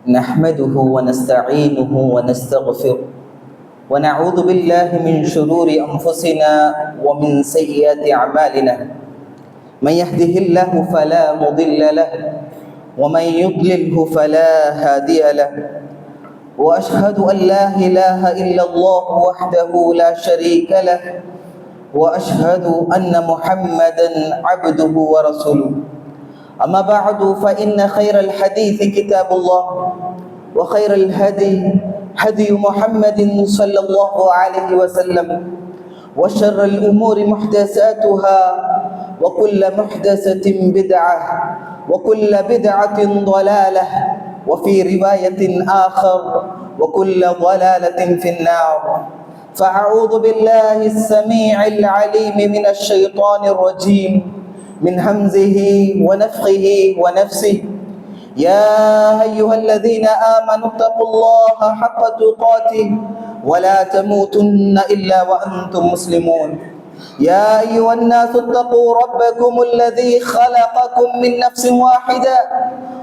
نحمده ونستعينه ونستغفره ونعوذ بالله من شرور أنفسنا ومن سيئات أعمالنا. من يهده الله فلا مضل له ومن يضلله فلا هادي له. وأشهد أن لا إله إلا الله وحده لا شريك له وأشهد أن محمدا عبده ورسوله. أما بعد فإن خير الحديث كتاب الله وخير الهدي هدي محمد صلى الله عليه وسلم وشر الأمور محدثاتها وكل محدثة بدعة وكل بدعة ضلالة وفي رواية آخر وكل ضلالة في النار. فأعوذ بالله السميع العليم من الشيطان الرجيم من همزه ونفخه ونفسه. يا أيها الذين آمنوا اتقوا الله حق تقاته ولا تموتن إلا وأنتم مسلمون. يا أيها الناس اتقوا ربكم الذي خلقكم من نفس واحدة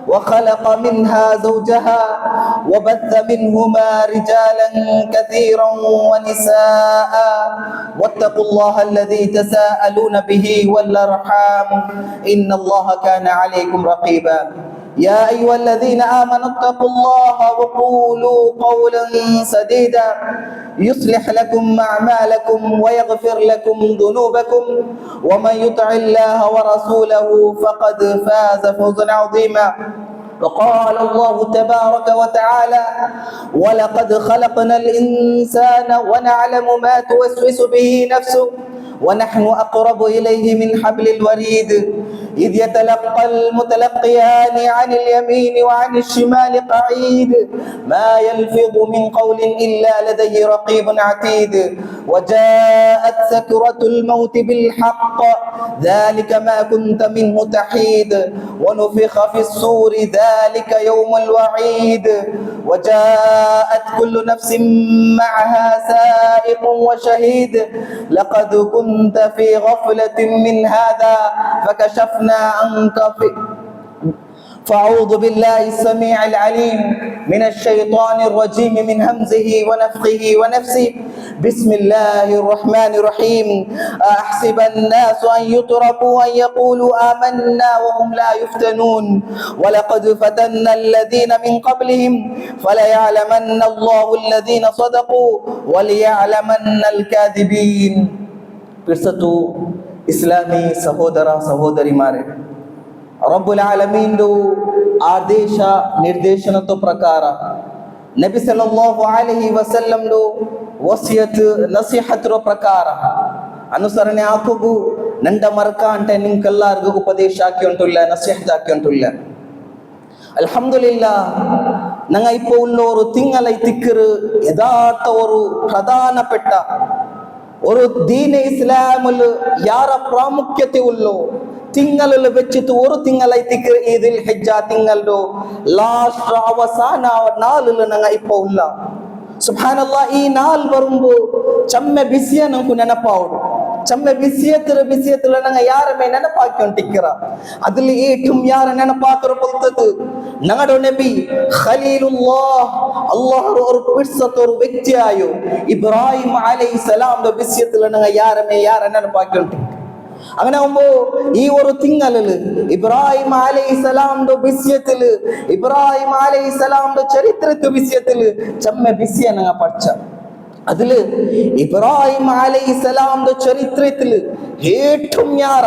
وخلق منها زوجها وبث منهما رجالا كثيرا ونساء واتقوا الله الذي تساءلون به والأرحام إن الله كان عليكم رقيبا. يا أيها الذين آمنوا اتقوا الله وقولوا قولا سديدا يصلح لكم أعمالكم ويغفر لكم ذنوبكم ومن يطع الله ورسوله فقد فاز فوزا عظيما. وقال الله تبارك وتعالى ولقد خلقنا الإنسان ونعلم ما توسوس به نفسه ونحن أقرب إليه من حبل الوريد إذ يتلقى المتلقيان عن اليمين وعن الشمال قعيد ما يلفظ من قول إلا لديه رقيب عتيد. وجاءت سكرة الموت بالحق ذلك ما كنت منه تحيد ونفخ في الصور ذلك يوم الوعيد. وجاءت كل نفس معها سائق وشهيد لقد كنت في غفلة من هذا فكشفنا عنك فأعوذ بالله السميع العليم من الشيطان الرجيم من همزه ونفخه ونفسه. بسم الله الرحمن الرحيم. أحسب الناس أن يتركوا أن يقولوا آمنا وهم لا يفتنون ولقد فتنا الذين من قبلهم فليعلمن الله الذين صدقوا وليعلمن الكاذبين. ಪಿರ್ಸತು ಇಸ್ಲಾಮಿ ಸಹೋದರ ಸಹೋದರಿಮಾರೆ, ರಬ್ಬುಲ್ ಆಲಮೀನ್ದು ಆದೇಶ ನಿರ್ದೇಶನದ ಪ್ರಕಾರ ನಬಿ ಸಲ್ಲಲ್ಲಾಹು ಅಲೈಹಿ ವಸಲ್ಲಂದು ವಸಿಯತ್ ನಸೀಹತ್ರ ಪ್ರಕಾರ ಅನುಸರಣೆ ಹಾಕೋಗು ನಂಡ ಮರ್ಕ ಅಂಟೆ ನಿಮ್ಗೆಲ್ಲರಿಗೂ ಉಪದೇಶ ಹಾಕಿ ಉಂಟುಲ್ಲ, ನಸೀಹತ್ ಹಾಕಿ ಉಂಟುಲ್ಲ. ಅಲ್ಹಮ್ದುಲಿಲ್ಲಾ ನಂಗ ಇಪ್ಪ ಉಳ್ಳೋರು ತಿಂಗಳ ತಿಕ್ಕರು ಯಥಾರ್ಥ ಅವರು ಪ್ರಧಾನಪೆಟ್ಟ ഒരു ദീന ഇസ്ലാമിൽ യാര പ്രാമുഖ്യത്തെ ഉള്ളോ തിങ്കളിൽ വെച്ചിട്ട് ഒരു തിങ്കളൈത്തിക്ക് ഈദിൽ ഹജ്ജ തിങ്കളോ ലാസ്റ്റ് അവസാന നാളിൽ ഞങ്ങൾ ഇപ്പൊ ഉള്ള സുബ്ഹാനല്ലാ. ഈ നാൾ വരുമ്പോ ചമ്മ ബിസിയ നമുക്ക് ನೆನಪಾവുಡು. ಚಮ್ಮೆ ಬಿಸಿಯತ್ರ ನಂಗ ಯಾರ ಮೇ ನೆನಪಾಕೊಂಟಿಕ್ಕರ ಅದ್ರಲ್ಲಿ ಏಟುಂ ಯಾರ ನೆನಪಾಕರ ಬಲ್ತದ್ದು ನಗಡೋ ನಬಿ ಖಲೀಲುಲ್ಲಾಹ್ ಅಲ್ಲಾಹ್ ಅವರು ಪಿಡ್ಸತೋರು ವ್ಯಕ್ತಿ ಆಯೋ ಇಬ್ರಾಹಿಂ ಅಲೈಹಿಸ್ಸಲಾಂ ಬಿಸಿಯತ್ರ ನಂಗ ಯಾರ ಮೇ ಯಾರ ನೆನಪಾಕೊಂಟಿಕ್ಕ അങ്ങനെ ആവുമ്പോ ഈ ഒരു തിങ്കളില് ഇബ്രാഹിം അലൈഹിസ്സലാമിന്റെ വിഷയത്തില് ഇബ്രാഹിം അലൈഹിസ്സലാമിന്റെ ചരിത്രത്തെ വിഷയത്തില് ചമ്മ വിഷയനങ്ങ പഠിച്ച അതില് ഇബ്രാഹിം അലൈഹിസ്സലാമിന്റെ ചരിത്രത്തില് ഏറ്റവും യാറ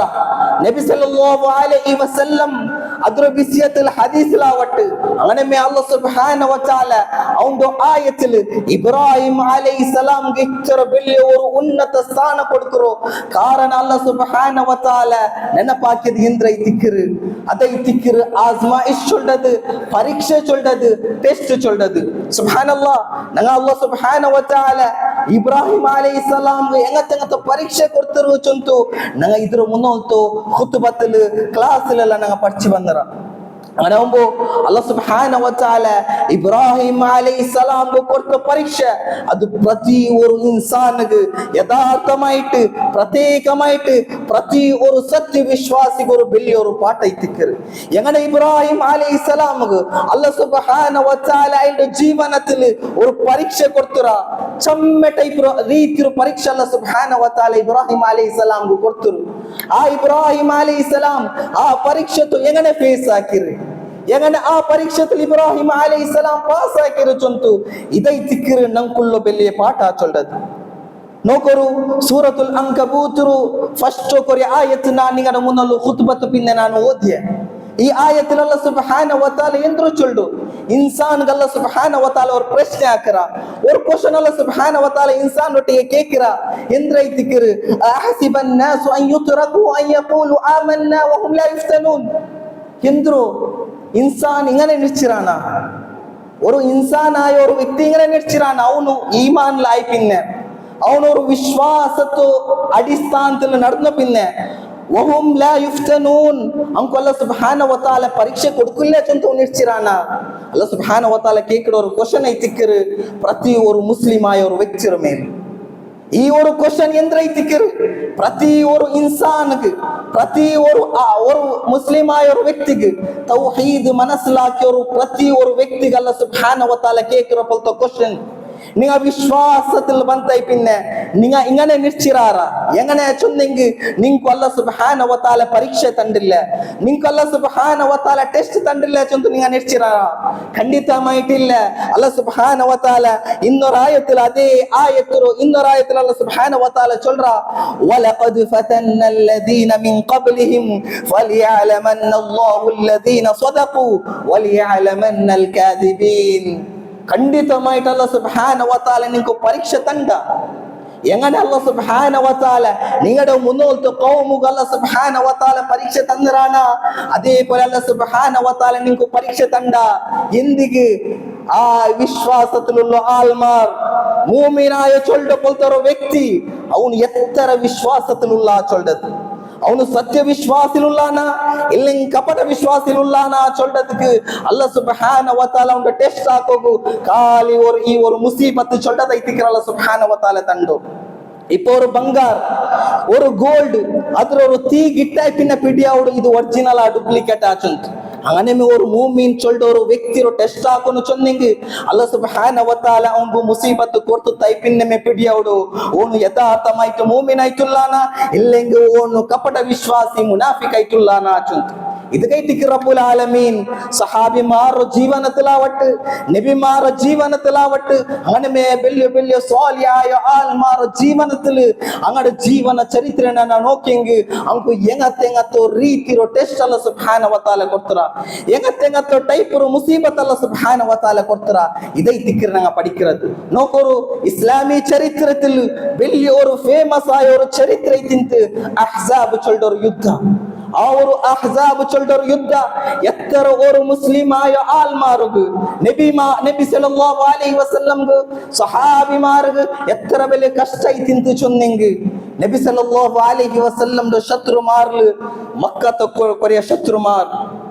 നബി സല്ലല്ലാഹു അലൈഹി വസല്ലം ಅದರ ವಿಷಯത്തിൽ ಹದೀಸಲಾವಟ್ಟು അങ്ങനെ അല്ലാഹു സുബ്ഹാനഹു വ തആല അവന്റെ ആയത്തിൽ ഇബ്രാഹിം അലൈഹിസ്സലാംಗೆ ಇಚ್ಚರ ಬೆಳ್ಳಿಯ ഒരു ಉನ್ನತ ಸ್ಥಾನ ಕೊಡ್ಕರು. ಕಾರಣ ಅല്ലാഹು ಸುಬ್ಹಾನಹು ವ ತಆಲ ನೆನಪಾಕಿದ ಹಿಂದ್ರ ಇತಿಕ್ಕಿರು ಅದೇ ಇತಿಕ್ಕಿರು ಆಜ್ಮಾಯಿಶ್ ಚೊಲ್ಡದು ಪರೀಕ್ಷೆ ಚೊಲ್ಡದು ಟೆಸ್ಟ್ ಚೊಲ್ಡದು. ಸುಬ್ಹಾನಲ್ಲಾಹ್ ನಂಗ ಅല്ലാഹು ಸುಬ್ಹಾನಹು ವ ತಆಲ ಇಬ್ರಾಹಿಂ ಅಲೈಹಿಸ್ಸಲಾಂಗೆ ಎಂಗತ್ತ ಪರೀಕ್ಷೆ ಕೊಡ್ತಿರು ಚಂತು ನಂಗ ಇದ್ರ ಮುನ್ನೋಲ್ತು ಖುತ್ಬತ್ತಲು ಕ್ಲಾಸ್ಲೆಲ್ಲ ನಂಗ ಪಡ್ಚಿ ಬಂದರ അങ്ങനെ ആവുമ്പോ അല്ലാഹു സുബ്ഹാനഹു വ തആല ഇബ്രാഹിം അലൈഹിസ്സലാംക്ക് കൊടുത്ത പരീക്ഷ അത് പ്രതി ഒരു ഇൻസാനുക്ക് യഥാർത്ഥമായിട്ട് പ്രത്യേകമായിട്ട് പ്രതി ഒരു സത്യവിശ്വാസിക്ക് ഒരു വലിയൊരു പാഠായിത്തിക്കറ്. എങ്ങനെ ഇബ്രാഹിം അലൈഹിസ്സലാംക്ക് അല്ലാഹു സുബ്ഹാനഹു വ തആല അതിന്റെ ജീവിതത്തിൽ ഒരു പരീക്ഷ കൊടുത്തുറ ചമ്മ ടൈപ്പ് ರೀತಿಯ ಪರೀಕ್ಷೆ ಅಲ್ಲಾಹ್ ಸುಬ್ಹಾನಹು ವ ತಆಲ ಇಬ್ರಾಹಿಂ ಅಲೈಹಿಸ್ಸಲಾಂಗೆ ಕೊಡ್ತರು. ಆ ಇಬ್ರಾಹಿಂ ಅಲೈಹಿಸ್ಸಲಾಂ ಆ ಪರೀಕ್ಷೆತು ಎಂಗನೆ ಫೇಸ್ ಹಾಕಿರಿ, ಎಂಗನೆ ಆ ಪರೀಕ್ಷೆತು ಇಬ್ರಾಹಿಂ ಅಲೈಹಿಸ್ಸಲಾಂ ಪಾಸ್ ಹಾಕಿರು ಚೊಂತು ಇದೈ ತಿಕ್ಕಿರು ನಂಕುಳ್ಳು ಬೆಲ್ಲಿಯ ಪಾಠ ಚೊಲ್ಡದು. ನೋಕರು ಸೂರತುಲ್ ಅಂಕಬೂತರು ಫಸ್ಟ್ ಕೊರಿ ಆಯತ್ ನಿಂಗನ ಮುನ್ನಲು ಖುತ್ಬತು ಪಿನ್ನೆ ನಾನು ಓದಿಯೆ. ಈ ಆಯത്തിൽ ಅಲ್ಲಾಹ್ ಸುಬ್ಹಾನಹು ವ ತಆಲ ಎಂದ್ರು ಚೊಲ್ಡು ಇನ್ಸಾನ್ ಅಲ್ಲಾಹ್ ಸುಬ್ಹಾನಹು ವ ತಆಲ ஒரு ಪ್ರಶ್ನೆ ಹಾಕರ, ஒரு ಕ್ವೆಶ್ಚನ್ ಅಲ್ಲಾಹ್ ಸುಬ್ಹಾನಹು ವ ತಆಲ ಇನ್ಸಾನ್ ಒಟ್ಟಿಗೆ ಕೇಕಿರ ಎಂದ್ರೈತಿಕಿರು ಅಹಸಿಬನ್ ನಾಸು ಅನ್ ಯುತ್ರಕು ಅನ್ ಯಕೂಲು ಆಮನ್ನಾ ವಹುಂ ಲಾ ಯುಫ್ತನೂನ್. ಎಂದ್ರು ಇನ್ಸಾನ್ ಇಂಗನೆ ನಿಶ್ಚಿರಾನ, ഒരു ഇൻസാനായ ഒരു വ്യക്തി ഇങ്ങനെ നിശ്ചിരാണ് അവನು ഈമാനിലായി, പിന്നെ അവനൊരു വിശ്വാസത്തു അടിസ്ഥാനത്തിൽ നടന്ന പിന്നെ വഹും ലാ യുഫ്തനൂൻ അൻകു അല്ലാഹ് സുബ്ഹാനഹു വ തആല പരീക്ഷ കൊടുക്കില്ല ചൊಂತು ನಿಶ್ಚಿರಾನ. ಅಲ್ಲಾಹ್ ಸುಬ್ಹಾನಹು ವತಾಲ ಕೇಕಿಡ ഒരു ಕ್ವೆಶ್ಚನ್ ಐತಿಕ್ಕರು ಪ್ರತಿ ഒരു ಮುಸ್ಲಿಮಾಯ ഒരു ವ್ಯಕ್ತಿರ ಮೇಲೆ. ಈ ഒരു ಕ್ವೆಶ್ಚನ್ ಎಂದ್ರೈತಿಕ್ಕರು ಪ್ರತಿ ഒരു ಇನ್ಸಾನ್ಗೆ ಪ್ರತಿ ഒരു ಮುಸ್ಲಿಮಾಯ ഒരു ವ್ಯಕ್ತಿಗೆ ತೌಹೀದ್ ಮನಸ್ಲಾಕಿ ഒരു ಪ್ರತಿ ഒരു ವ್ಯಕ್ತಿಗೆ ಅಲ್ಲಾಹ್ ಸುಬ್ಹಾನಹು ವತಾಲ ಕೇಕಿರೋ ಪಲ್ತ ಕ್ವೆಶ್ಚನ್ നിങ്ങ വിശ്വാസത്തിൽ ബന്ധായി പിന്നെ നിങ്ങ ഇങ്ങനെ നിശ്ചിരാറ എങ്ങനെ ചൊന്നെങ്ക് നിങ്ങക്ക് അല്ലാഹ് സുബ്ഹാനഹു വ തആല പരീക്ഷ തണ്ടില്ല, നിങ്ങക്ക് അല്ലാഹ് സുബ്ഹാനഹു വ തആല ടെസ്റ്റ് തണ്ടില്ല ചൊന്തു നിങ്ങ നിശ്ചിരാറ? ಖಂಡಿತമായിട്ടില്ല. അല്ലാഹ് സുബ്ഹാനഹു വ തആല ಇನ್ನೊರು ಆಯത്തിൽ അതേ ആയത്തിലോ ಇನ್ನೊರು ಆಯത്തിൽ അല്ലാഹ് സുബ്ഹാനഹു വ തആല ചൊല്ലറ വലഖദ് ഫതന്നല്ലദീന മിൻ ഖബ്ലിഹിം ഫലിയഅലമന്നല്ലാഹു അല്ലദീന സ്വദഖു വലിയഅലമന്നൽ കാദിബീൻ. ಖಂಡಿತമായിട്ട് അല്ലാഹ് സുബ്ഹാനഹു വ തആല നിങ്ങൾക്ക് പരീക്ഷ തണ്ട. എങ്ങനെ അല്ലാഹ് സുബ്ഹാനഹു വ തആല നിങ്ങളുടെ മുന്നോട്ട് ഖൗമുക അല്ലാഹ് സുബ്ഹാനഹു വ തആല പരീക്ഷ തന്നറാന, അതേപോലെ അല്ലാഹ് സുബ്ഹാനഹു വ തആല നിങ്ങൾക്ക് പരീക്ഷ തണ്ട. എന്തിക്ക്? ആ വിശ്വാസത്തിലുള്ള ആൾമാർ മൂമിനായ ചൊല്ല പോലത്തെ വ്യക്തി അവൻ എത്ര വിശ്വാസത്തിലുള്ള ചൊല്ലത്, ಅವನು ಸತ್ಯ ವಿಶ್ವಾಸಿಲುಲ್ಲಾನ ಇಲ್ಲ ಕಪಟ ವಿಶ್ವಾಸಿಲುಲ್ಲಾನ ಚೊಲ್ಡದಕ್ಕೆ ಅಲ್ಲಾಹ್ ಸುಬ್ಹಾನಹು ವ ತಆಲ ಉಂಡ ಟೆಸ್ಟ್ ಹಾಕೋಗು ಖಾಲಿ ಈ ஒரு ಮುಸೀಬತ್ ಚೊಲ್ಡದೈತಿಕರ ಅಲ್ಲಾಹ್ ಸುಬ್ಹಾನಹು ವ ತಆಲ ತಂಡು. இப்போ ஒரு பங்கார் ஒரு கோல்டு அதுல ஒரு தீ கிட்டாய் பின்ன பிடியாவுடு இது ஒரிಜಿನಲ್ ಆ ಡೂಪ್ಲಿಕೇಟ್ ಆಚುಂತು. അങ്ങനെ ഒരു മൂമിൻ ചൊല്ലുന്ന ഒരു വ്യക്തിയുടെ ടെസ്റ്റ് ആക്കുന്നു ചൊന്നെങ്കിൽ അല്ലാഹ് സുബ്ഹാനഹു വ തആല അവൻക്ക് മുസീബത്ത് കൊടുത്തു തൈപ്പിന്നെ പിടിയാവുಡು ഓನು ಯಥಾರ್ಥമായിട്ട് മൂമിൻ ആയിട്ടുള്ളാന ഇല്ലെങ്കിൽ ഓನು കപട വിശ്വാസി മുനാഫിക് ആയിട്ടുള്ളാന ആಚುಂತು. ಇದಕ್ಕೈತಿക്ക് റബ്ബുൽ ആലമീൻ സഹാബിമാർ ജീവനത്തിലാവട്ടെ നബിമാർ ജീവനത്തിലാവട്ടെ അങ്ങനെ വലിയ വലിയ സ്വാലിഹായ ആൾമാർ ജീവനത്തിൽ അങ്ങടെ ജീവന ചരിത്രನ നോക്കിയെങ്കിൽ അവൻക്ക് ಎಂಗತ್ತೆಂಗತ್ತೋ ರೀತಿರೋ ಟೆಸ್ಟ್ ಅಲ್ಲಾಹ್ ಸುಬ್ಹಾನಹು ವ ತಆಲ ಕೊಡ್ತಾರ, ಎಂಗತ್ತೆಂಗತ್ತೋ ಟೈಪ್ ಮುಸೀಬತ್ ಅಲ್ಲಾಹ್ ಸುಬ್ಹಾನಹು ವ ತആല ಕೊಡ್ತಾರ. ಇದೈತಿಕ್ಕೆ ഞങ്ങൾ പഠിക്കുന്നത്. നോക്കൂ ഇസ്ലാമി ചരിത്രത്തിൽ വലിയ ഒരു ഫേമസ് ആയ ഒരു ചരിത്ര ಐತಿಂತು ಅಹ್ಜಾಬ್ ಚೊಲ್ಡೋರ ಯುದ್ಧ. ಆ ഒരു ಅಹ್ಜಾಬ್ ಚೊಲ್ಡೋರ ಯುದ್ಧ ಎತ್ತರ ഒരു ಮುಸ್ಲಿಮಾಯ ಆಲ್ಮಾರುಗು ನಬಿ ಸല്ലല്ലാಹು ಅಲೈಹಿ ವಸಲ್ಲಂಗು ಸಹಾಬಿಮಾರುಗು ಎತ್ತರ ಬೆಲೆ ಕಷ್ಟ ಐತಿಂತು ಚೊನ್ನೆಂಗ್ ನಬಿ ಸಲ್ಲല്ലാഹು ಅಲೈಹಿ ವಸಲ್ಲಂ ಶತ್ರುಮಾರ್ಲು ಮಕ್ಕತ ಕೊರಿಯ ಶತ್ರುಮಾರ್.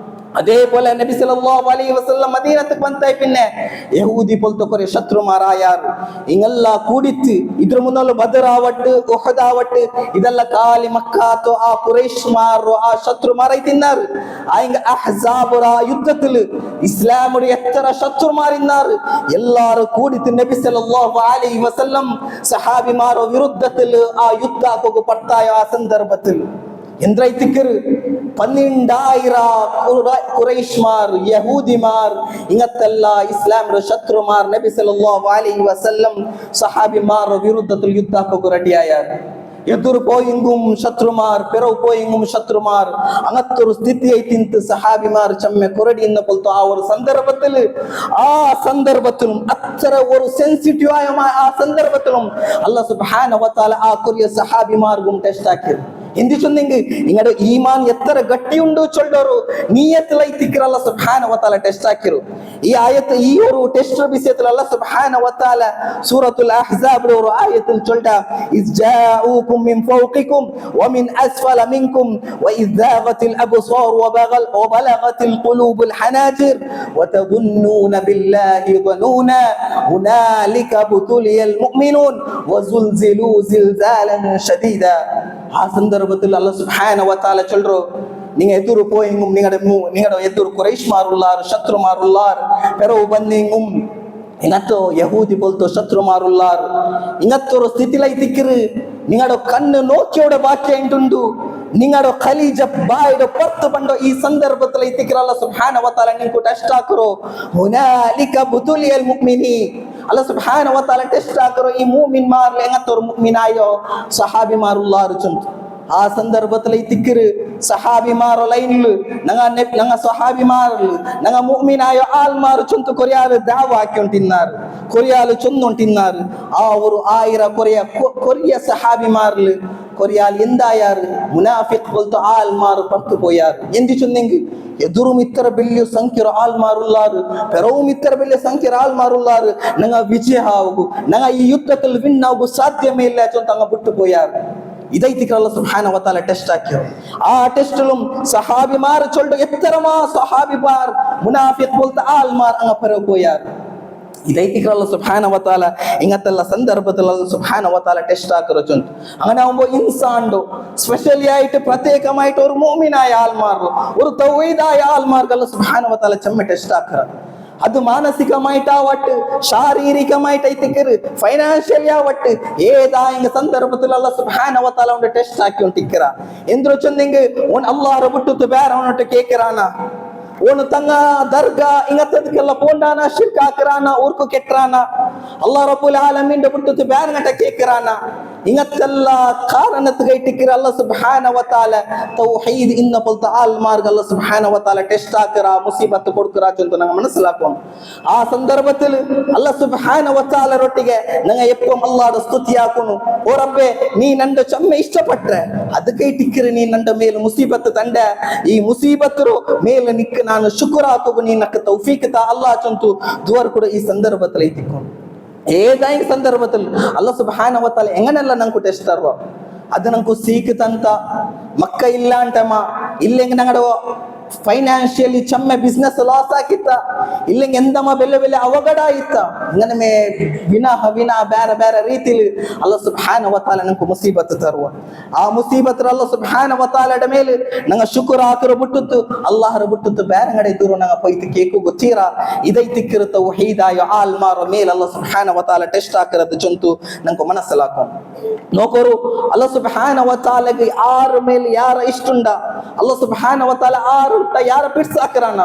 അതേപോലെ നബി സല്ലല്ലാഹു അലൈഹി വസല്ലം മദീനത്തേക്ക് ಬಂತಾയി പിന്നെ യഹൂദി പോലത്തെ കുറെ ശത്രുമാരായാರು ಇಂಗೆಲ್ಲ ಕೂಡಿತ್ತು. ಇದ್ರ ಮುನ್ನಲು ಬದರ್ ಆವಟ್ಟು ಉಹದ್ ಆವಟ್ಟು ಇದೆಲ್ಲ ಖಾಲಿ ಮಕ್ಕಾತು ಆ ಕುರೈಶ್ ಮಾರು ಆ ಶತ್ರುಮಾರ ತಿన్నారు. ಆ ಹಿಂಗ ಅಹ್ಜಾಬ್ ಯುದ್ಧത്തിൽ ഇസ്ലാമുടെ എത്ര ശത്രുമാരിന്നാർ എല്ലാരും കൂടിത്ത് നബി സല്ലല്ലാഹു അലൈഹി വസല്ലം സഹാബിമാർ വിരുദ്ധത്തിൽ ആ യുദ്ധ ಪಡ್ತಾಯ ಆ ಸಂದರ್ಭത്തിൽ ಎಂದ್ರೈತಿಕ್ಕರು 12,000 ಕುರೈಶ್ಮಾರ್ ಯಹೂದಿಮಾರ್ ಇಂಗತ್ತೆಲ್ಲ ಇಸ್ಲಾಂರ ಶತ್ರುಮಾರ್ ನಬಿ ಸಲ್ಲല്ലാഹು ಅಲೈಹಿ ವಸಲ್ಲಂ ಸಹಾಬಿಮಾರ್ ವಿರುದ್ಧത്തിൽ ಯುದ್ಧಕ್ಕೆ ರೆಡಿ ಆಯಾರ. ಎದುರು പോയിങ്ങും ശത്രുമാർ പിറവ് പോയിങ്ങും ശത്രുമാർ അങ്ങത്തൊരു സ്ഥിതി ಐತಿಂತು സഹാബിമാർ ചമ്മെ കൊറടി എന്ന പോലത്തെ ആ ഒരു സന്ദർഭത്തിലും അത്ര ഒരു സെൻസിറ്റീവ് ആയ ആ സന്ദർഭത്തിലും അല്ലാഹ് സുബ്ഹാനഹു വ തആല ആ കൊറിയ സഹാബിമാർക്കും ടെസ്റ്റ് ആക്കി. എന്ത് ചൊന്നെങ്കിൽ നിങ്ങളുടെ ഈമാൻ എത്ര ഗട്ടിയുണ്ടോ ചൊല്ലൊരു നീയത്തിലായി തിക്കറല്ല സുബ്ഹാനഹു വ തആല ടെസ്റ്റ് ആക്കിരു ഈ ആയത്ത് ഈ ഒരു ടെസ്റ്റ് വിഷയത്തിൽ അല്ലാഹ് സുബ്ഹാനഹു വ തആല സൂറത്തുൽ അഹ്സാബിലെ ഒരു ആയത്തിൽ ചൊല്ലണ്ട ഇസ്ജാഊകും മിൻ ഫൗഖികും വമിൻ അസ്ഫല മിൻകും വഇസ്സാഗത്തിൽ അബ്സാർ വബലഗത്തിൽ ഖുലൂബുൽ ഹനാജിർ വതദുന്നൂന ബില്ലാഹി ظنونا هنالك ابتلي المؤمنون وزلزلوا زلزالا شديدا ആ സന്ദർഭത്തിൽ അല്ലാഹ് സുബ്ഹാനഹു വ തആല ചൊല്ലറോ നിങ്ങൾ എതിർ പോയെങ്കും നിങ്ങളുടെ എതിർ ഖുറൈശ്മാറുള്ളാർ ശത്രുമാറുള്ളാർ പെറവ് ബന്നിങ്ങും ഇങ്ങത്തോ യഹൂദി പോലത്തെ ശത്രുമാറുള്ളാർ ഇങ്ങത്തൊരു സ്ഥിതിയിലായി തിക്കറ് നിങ്ങളുടെ കണ്ണ് നോക്കിയോടെ ബാക്കിയായിട്ടുണ്ടു നിങ്ങളുടെ ഖലീജ ബായുടെ പുറത്ത് പണ്ടോ ഈ സന്ദർഭത്തിൽ ഇത്തിക്കറ അല്ലാഹ് സുബ്ഹാനഹു വ തആല നിങ്ങൾക്ക് ടെസ്റ്റ് ആക്കറോ ഹുനാലിക ബുതുലിയൽ മുഅ്മിനീൻ അല്ലാഹ് സുബ്ഹാനഹു വ തആല ടെസ്റ്റ് ആക്കറോ ഈ മുഅ്മിൻമാരിൽ എങ്ങത്തൊരു മുഅ്മിനായോ സഹാബിമാറുള്ളാർ ചുണ്ട് ആ സന്ദർഭത്തിൽ ഇത്തിക്കറ് സഹാബിമാർ ലൈനിൽ ഞങ്ങ സഹാബിമാരിൽ ഞങ്ങ മുഅ്മിനായ ആൾമാർ ചൊന്തു കൊറിയാല് ദാവാക്കിയൊണ്ടിన్నారు കൊറിയാല് ചൊന്നൊണ്ടിన్నారు ആ ഒരു 1000 കൊറിയ സഹാബിമാരിൽ കൊറിയാൽ എന്തായാറ് മുനാഫിഖ് പോലത്തെ ആൾമാർ പുറത്തു പോയാറ് എന്ത് ചൊന്നെങ്കിൽ എതിറും ഇത്ര വലിയ സംഖ്യ ആൾമാറുള്ളാറ് പെറവും ഇത്ര വലിയ സംഖ്യ ആൾമാറുള്ളാറ് ഞങ്ങ വിജയാവുക ഞങ്ങ ഈ യുദ്ധത്തിൽ വിന്നാവുക സാധ്യമേ ഇല്ല ചൊന്ന് അങ്ങ് വിട്ടുപോയാറ് ഇതൈത്തിക്ക് അല്ലാഹ് സുബ്ഹാനഹു വ തആല ടെസ്റ്റ് ആക്കിയോ ആ ടെസ്റ്റിലും സഹാബിമാർ ചൊല്ലുക എത്രമാ സഹാബിമാർ മുനാഫിഖ് പോലത്തെ ആൾമാർ അങ്ങ് പെറവ് പോയാറ് ഇതൈത്തിക്ക് അല്ലാഹ് സുബ്ഹാനഹു വ തആല ഇങ്ങനത്തെല്ല സന്ദർഭത്തിൽ അല്ലാഹ് സുബ്ഹാനഹു വ തആല ടെസ്റ്റ് ആക്കറോ ചൊല്ലുന്നു അങ്ങനെ ആവുമ്പോൾ ഇൻസാണ്ടോ സ്പെഷ്യലി ആയിട്ട് പ്രത്യേകമായിട്ട് ഒരു മുഅ്മിനായ ആൾമാർ ഒരു തൗഹീദായ ആൾമാർക്ക് അല്ലാഹ് സുബ്ഹാനഹു വ തആല ചെമ്മ ടെസ്റ്റ് ആക്കറ അത് മാനസികമായിട്ടാവട്ടെ ശാരീരികമായിട്ടൈത്തിക്കറ് ഫൈനാൻഷ്യലി ആവട്ടെ ഏതായ സന്ദർഭത്തിൽ അല്ലാഹ് സുബ്ഹാനഹു വ തആല ಒಂದು ಟೆಸ್ಟ್ ಹಾಕಿಕೊಂಡಿಕ್ಕರ ಎಂದ್ರು ಚಂದಿಂಗ ಓನ್ ಅಲ್ಲಾಹ್ ಬಿಟ್ಟು ಬೇರೆ ಅವನೊಟ್ಟು ಕೇಕರಾನ ಓನು ತಂಗ ದರ್ಗಾ ಇಂಗತ್ತದಕ್ಕೆಲ್ಲ ಪೋಂಡಾನ ಶಿರ್ಕ್ ಹಾಕರಾನ ಊರ್ಕು ಕೆಟ್ರಾನ ಅಲ್ಲಾಹ್ ರಬ್ಬುಲ್ ಆಲಮೀನ್ ಬಿಟ್ಟು ಬೇರೆ ಗಂಟ ಕೇಕರಾನ ಇಂಗತ್ತೆಲ್ಲ ಕಾರಣತ್ಗೈಟಿಕ್ಕರ ಅಲ್ಲಾಹ್ ಸುಬ್ಹಾನಹು ವ ತಆಲ ತೌಹೀದ್ ಇನ್ನ ಪಲ್ತ ಆಲ್ಮಾರ್ಗ ಅಲ್ಲಾಹ್ ಸುಬ್ಹಾನಹು ವ ತಆಲ ಟೆಸ್ಟ್ ಹಾಕರ ಮುಸೀಬತ್ ಕೊಡ್ಕರ ಅಂತ ನಂಗೆ ಮನಸ್ಸಿಲಾಕೊಂಡು ಆ ಸಂದರ್ಭದಲ್ಲಿ ಅಲ್ಲಾಹ್ ಸುಬ್ಹಾನಹು ವ ತಆಲ ರೊಟ್ಟಿಗೆ ನಂಗೆ ಎಪ್ಪಂ ಅಲ್ಲಾಹ್ದ ಸ್ತುತಿ ಹಾಕೋನು ಓ ರಬ್ಬೆ ನೀ ನಂದ ಚಮ್ಮೆ ಇಷ್ಟಪಟ್ರೆ ಅದಕ್ಕೆ ಟಿಕ್ಕರೆ ನೀ ನಂದ ಮೇಲೆ ಮುಸೀಬತ್ ತಂಡ ಈ ಮುಸೀಬತ್ರು ಮೇಲೆ ನಿಕ್ಕ ನಾನು ಶುಕ್ರ ಹಾಕುವ ನೀ ನಕ್ಕ ತೌಫೀಕ್ ತಾ ಅಲ್ಲಾಹ್ ಚಂತು ದುವರ್ ಕೂಡ ಈ ಸಂದರ್ಭದಲ್ಲಿ ಐತಿಕೊಂಡು ഏതായ സന്ദർഭത്തിൽ അല്ലാഹ് സുബ്ഹാനഹു വ തആല എങ്ങനെയല്ല നമുക്ക് ടെസ്റ്റ് തരുവോ അത് നമുക്ക് സീക്കുതಂತ മക്ക ഇല്ലാണ്ടമ ഇല്ലെങ്കിൽ ഞങ്ങളുടെ ಫೈನಾನ್ಷಿಯಲಿ ಚಮ್ಮೆ ಬಿಸ್ನೆಸ್ ಲಾಸ್ ಆಗಿತ್ತ ಇಲ್ಲಂಗೆ ಎಂದಮ್ಮ ಬೆಲೆ ಬೆಲೆ ಅವಘಡ ಆಯ್ತ ಇങ്ങനെ ವಿನಾ ಬೇರೆ ಬೇರೆ ರೀತಿಲಿ ಅಲ್ಲಾಹ್ ಸುಬ್ಹಾನಹು ವ ತಆಲ ನಂಗೆ ಮುಸೀಬತ್ ತರುವ ಆ ಮುಸೀಬತ್ ಅಲ್ಲಾಹ್ ಸುಬ್ಹಾನಹು ವ ತಆಲದ ಮೇಲೆ ನಂಗೆ ಶುಕ್ರ ಹಾಕರು ಬಿಟ್ಟುತ್ತು ಅಲ್ಲಾಹರ ಬಿಟ್ಟುತ್ತು ಬೇರೆ ಕಡೆ ದೂರ ನಂಗೆ ಪೈತಿ ಕೇಕು ಗೊತ್ತೀರ ಇದೈತಿಕ್ಕಿರ ತೌಹೀದಾಯ ಆಲ್ಮಾರ ಮೇಲೆ ಅಲ್ಲಾಹ್ ಸುಬ್ಹಾನಹು ವ ತಆಲ ಟೆಸ್ಟ್ ಹಾಕರದು ಚಂತು ನಂಗೆ ಮನಸ್ಸಲಾಕ ನೋಕರು ಅಲ್ಲಾಹ್ ಸುಬ್ಹಾನಹು ವ ತಆಲಗೆ ಯಾರ ಮೇಲೆ ಯಾರ ಇಷ್ಟುಂಡ ಅಲ್ಲಾಹ್ ಸುಬ್ಹಾನಹು ವ ತಆಲ ಯಾರ ಬಿಡ್ಸಾಕರಾನ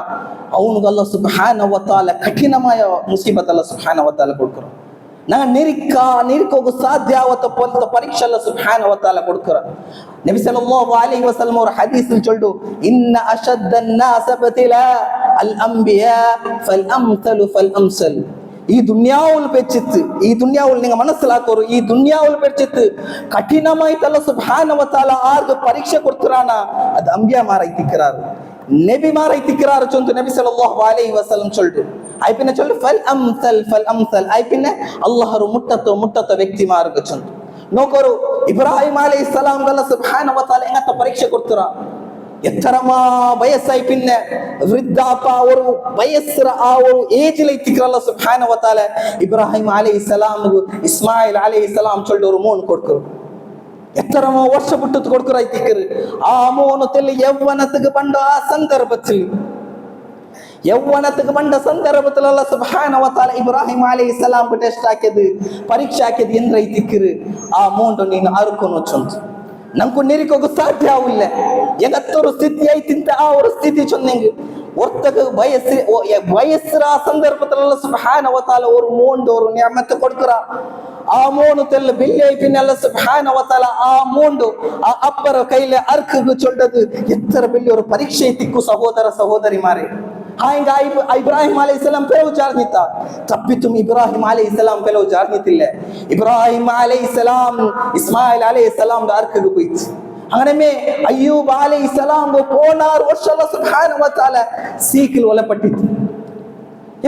ಅವನಿಗೆ ಅಲ್ಲಾಹ್ ಸುಬ್ಹಾನಹು ವ ತಆಲ ಕಠಿಣമായ ಮುಸೀಬತ್ ಅಲ್ಲಾಹ್ ಸುಬ್ಹಾನಹು ವ ತಆಲ ಕೊಡ್ಕರ ನಂಗೆ ನಿರಿಕೋಗು ಸಾಧ್ಯ ಆವತ್ತ ಪೊಂತ ಪರೀಕ್ಷೆ ಅಲ್ಲಾಹ್ ಸುಬ್ಹಾನಹು ವ ತಆಲ ಕೊಡ್ಕರ ನಬಿ ಸಲ್ಲಲ್ಲಾಹು ಅಲೈಹಿ ವಸಲ್ಲಂ ಅವರ ಹದೀಸ್ ಚೊಲ್ಡು ಇನ್ನ ಅಶದ್ದ الناس ابتلاء الانبياء فالامثل فالامثل ಈ ದುನಿಯಾವುಲ್ ಬೆಚ್ಚಿತ್ತು ಈ ದುನಿಯಾವುಲ್ ನಿಂಗೆ ಮನಸ್ಸಲಾಕೋರು ಈ ದುನಿಯಾವುಲ್ ಬೆಚ್ಚಿತ್ತು ಕಠಿಣಮಾಯ್ತು ಅಲ್ಲಾಹ್ ಸುಬ್ಹಾನಹು ವ ತಆಲ ಆರ್ಗ ಪರೀಕ್ಷೆ ಕೊಡ್ತರಾನ ಅದು ಅಂಬಿಯಾ ಮಾರೈತಿಕ್ರಾರು ನಬಿ ಮಾರೈತಿಕ್ರಾರು ಚೊಂತು ನಬಿ ಸಲ್ಲಲ್ಲಾಹು ಅಲೈಹಿ ವಸಲ್ಲಂ ಚೊಲ್ಡು ಐಪಿನ ಚೊಲ್ಡು ಫಲ್ ಅಮ್ಸಲ್ ಐಪಿನ ಅಲ್ಲಾಹರು ಮುಟ್ಟತ ವ್ಯಕ್ತಿ ಮಾರ್ಗ ಚೊಂತು ನೋಕೋರು ಇಬ್ರಾಹಿಂ ಅಲೈಹಿಸ್ ಸಲಾಂ ಅಲ್ಲಾಹ್ ಸುಬ್ಹಾನಹು ವ ತಆಲ ಎಂಗತ್ತ ಪರೀಕ್ಷೆ ಕೊಡ್ತರಾ ಎತ್ತರಮಾ ವಯಸ್ಸಾಯಿ ಪಿನ್ನೆ ವೃದ್ಧಾಪ ಅವರು ವಯಸ್ಸರ ಆ ಒಂದು ಏಜ್ ಲೈತಿಕ್ರ ಅಲ್ಲಾಹ್ ಸುಬ್ಹಾನಹು ವ ತಆಲ ಇಬ್ರಾಹಿಂ ಅಲೈಹಿಸ್ ಸಲಾಂ ಇಸ್ಮಾಯಿಲ್ ಅಲೈಹಿಸ್ ಸಲಾಂ ಚೊಲ್ಡವರು ಮೋನ್ ಕೊಡ್ಕರು ಎತ್ತರಮಾ ವರ್ಷ ಬಿಟ್ಟು ಕೊಡ್ಕರು ಐತಿಕ್ಕರು ಆ ಮೋನು ತೆಲ್ಲಿ ಯೌವನத்துக்கு ಬಂದ ಆ ಸಂದರ್ಭದಲ್ಲಿ ಯೌವನத்துக்கு ಬಂದ ಸಂದರ್ಭದಲ್ಲಿ ಅಲ್ಲಾಹ್ ಸುಬ್ಹಾನಹು ವ ತಆಲ ಇಬ್ರಾಹಿಂ ಅಲೈಹಿಸ್ ಸಲಾಂ ಟೆಸ್ಟ್ ಹಾಕಿದ್ದು ಪರೀಕ್ಷೆ ಹಾಕಿದ್ದು ಎಂದ್ರ ಐತಿಕ್ಕರು ಆ ಮೋಂಡು ನೀನು ಅರ್ಕೊಂಡು ಚೊಂತು ನಂಗೆ ನಿರಿಕೋಗು ಸಾಧ್ಯ ಆವಿಲ್ಲ ಎಂಗತ್ತೊರು ಸ್ಥಿತಿ ಐತಿಂತ ಆ ಒಂದು ಸ್ಥಿತಿ ಚೊಂದಂಗೆ ಒರ್ತಗ ವಯಸ್ಸರ ಸಂದರ್ಭದಲ್ಲಿ ಅಲ್ಲಾಹ್ ಸುಬ್ಹಾನಹು ವ ತಆಲ ಅವರು ಮೋಂಡವರು ನಿಅಮತ್ ಕೊಡ್ಕರ ಆ ಮೋನು ತೆಲ್ಲ ಬಿಲ್ಲಿ ಐಪಿನ ಅಲ್ಲಾಹ್ ಸುಬ್ಹಾನಹು ವ ತಆಲ ಆ ಮೋಂಡು ಆ ಅಪ್ಪರ ಕೈಲೆ ಅರ್ಕಗು ಚೊಲ್ಡದು ಎತ್ತರ ಬಿಲ್ಲಿ ಅವರು ಪರೀಕ್ಷೆ ತಿಕ್ಕು ಸಹೋದರ ಸಹೋದರಿ ಮಾರೆ ಹಾಂಗ ಇಬ್ರಾಹಿಂ ಅಲೈಹಿಸ್ ಸಲಾಂ ಪೆಲವು ಜಾರ್ನಿತ ತಪ್ಪಿತುಂ ಇಬ್ರಾಹಿಂ ಅಲೈಹಿಸ್ ಸಲಾಂ ಪೆಲವು ಜಾರ್ನಿತಿಲ್ಲ ಇಬ್ರಾಹಿಂ ಅಲೈಹಿಸ್ ಸಲಾಂ ಇಸ್ಮಾಯಿಲ್ ಅಲೈಹಿಸ್ ಸಲಾಂ ದ ಅರ್ಕಗು ಪೋಯ್ತು അങ്ങനെ അയ്യൂബ് അലൈഹിസ്സലാം 16 വർഷം സുബ്ഹാനഹു വ തആല സീക്കിൽ ഒലപ്പെട്ടിತ್ತು.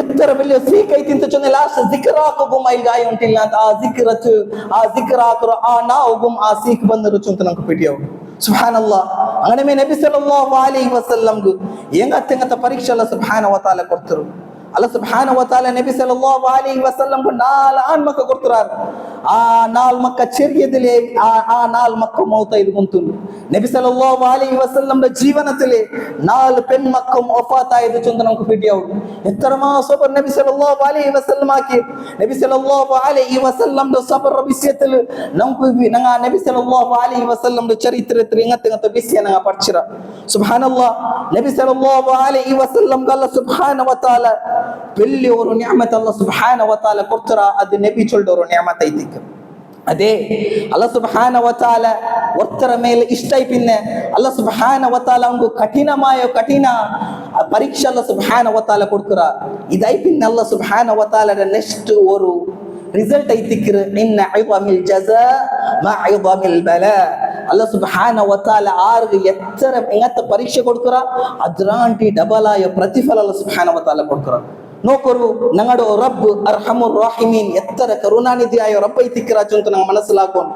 എത്ര വലിയ സീക്കൈತಿ ಅಂತ ಚೊನ್ನೆ ಲಾಸ್ಟ್ ಜಿಕ್ರಾಕುಗು ಮೈಲ್ಗಾಯ ಉಂಟಿಲ್ಲ ಅಂತ ಆ ಜಿಕ್ರತ್ ಆ ಜಿಕ್ರಾಕರು ಆ ನಾವುಗುಂ ಆ ಸೀಕ್ ಬಂದರು ಚೊಂತ ನಂಗೆ ಪಿಟಿಯವು ಸುಬ್ಹಾನಲ್ಲಾಹ್. അങ്ങനെ നബി സല്ലല്ലാഹു അലൈഹി വസല്ലം ಎಂಗತ್ತ ಪರೀಕ್ಷೆಲ್ಲ ಸುಬ್ಹಾನಹು ವ ತಆಲ ಕೊಡ್ತರು. ಅಲ್ಲ ಸುಬ್ಹಾನಹು ವ ತಆಲ ನಬಿ ಸಲ್ಲಲ್ಲಾಹು ಅಲೈಹಿ ವಸಲ್ಲಂ 4 ಆಣ್ಮಕ್ಕ ಕೊಡ್ತಾರ. ಆ 4 ಮಕ್ಕ ಚೆರಿಯದಲೆ ಆ 4 ಮಕ್ಕ ಮೌತೈದು ಗುಂತುಂಡು. ನಬಿ ಸಲ್ಲಲ್ಲಾಹು ಅಲೈಹಿ ವಸಲ್ಲಂ ಜೀವನದಲ್ಲಿ 4 ಪೆಣ್ ಮಕ್ಕ ವಫಾತ್ ಆಯ್ದು ಚೊಂದ ನಮ್ಗೆ ಪಿಟಿಯವು. ಎತ್ತರಮಾ ಸಬರ್ ನಬಿ ಸಲ್ಲಲ್ಲಾಹು ಅಲೈಹಿ ವಸಲ್ಲಂ ಆಕಿ ನಬಿ ಸಲ್ಲಲ್ಲಾಹು ಅಲೈಹಿ ವಸಲ್ಲಂ ಸಬರ್ ವಿಷಯത്തിൽ ನಮ್ಗೆ ನಂಗ ನಬಿ ಸಲ್ಲಲ್ಲಾಹು ಅಲೈಹಿ ವಸಲ್ಲಂ ಚರಿತ್ರೆ ಎಂಗತ್ತ ವಿಷಯ ನಂಗ ಪಡ್ಚಿರ. ಸುಬ್ಹಾನಲ್ಲಾಹ್ ನಬಿ ಸಲ್ಲಲ್ಲಾಹು ಅಲೈಹಿ ವಸಲ್ಲಂ ಗಲ್ಲ ಸುಬ್ಹಾನಹು ವ ತಆಲ ಬೆಲ್ಲಿ ಅವರು ನಿಅಮತ್ ಅಲ್ಲಾಹ್ ಸುಬ್ಹಾನಹು ವ ತಆಲ ಕೊಡ್ತಾರ. ಅದು ನಬಿ ಚೊಲ್ಡವರು ನಿಅಮತ್ ಐತಿ. ಅದೇ ಅಲ್ಲಾಹ್ ಸುಬ್ಹಾನಹು ವ ತಆಲ ಒತ್ತರ ಮೇಲೆ ಇಷ್ಟೈ ಪಿನ್ನೆ ಅಲ್ಲಾಹ್ ಸುಬ್ಹಾನಹು ವ ತಆಲ ಅಂಗು ಕಠಿಣ ಪರೀಕ್ಷೆ ಅಲ್ಲಾಹ್ ಸುಬ್ಹಾನಹು ವ ತಆಲ ಕೊಡ್ತಾರ. ಇದೈ ಪಿನ್ನೆ ಅಲ್ಲಾಹ್ ಸುಬ್ಹಾನಹು ವ ತಆಲ ನೆಕ್ಸ್ಟ್ ಅವರು ರಿಸಲ್ಟ್ ಐತಿಕ್ರ ಇನ್ನ ಐದಮಿಲ್ ಜಜಾ ಮಾ ಐದಮಿಲ್ ಬಲಾ. ಅಲ್ಲಾಹ್ ಸುಬ್ಹಾನಹು ವ ತಆಲ ಆರ್ಗ ಎತ್ತರ ಎಂಗತ್ತ ಪರೀಕ್ಷೆ ಕೊಡ್ತಾರ ಅದ್ರಾಂಟಿ ಡಬಲ್ ಆಯ ಪ್ರತಿಫಲ ಅಲ್ಲಾಹ್ ಸುಬ್ಹಾನಹು ವ ತಆಲ ಕೊಡ್ತಾರ. ನೋಕರು ನಂಗಡು ರಬ್ ಅರ್ಹಮುರ್ ರಾಹಿಮೀನ್ ಎತ್ತರ ಕರುಣಾನಿಧಿ ಆಯೋ ರಬ್ಬ ಐತಿಕ್ರ ಚೊಂತ ನಂಗೆ ಮನಸ್ಸಲಾಕೊಂಡು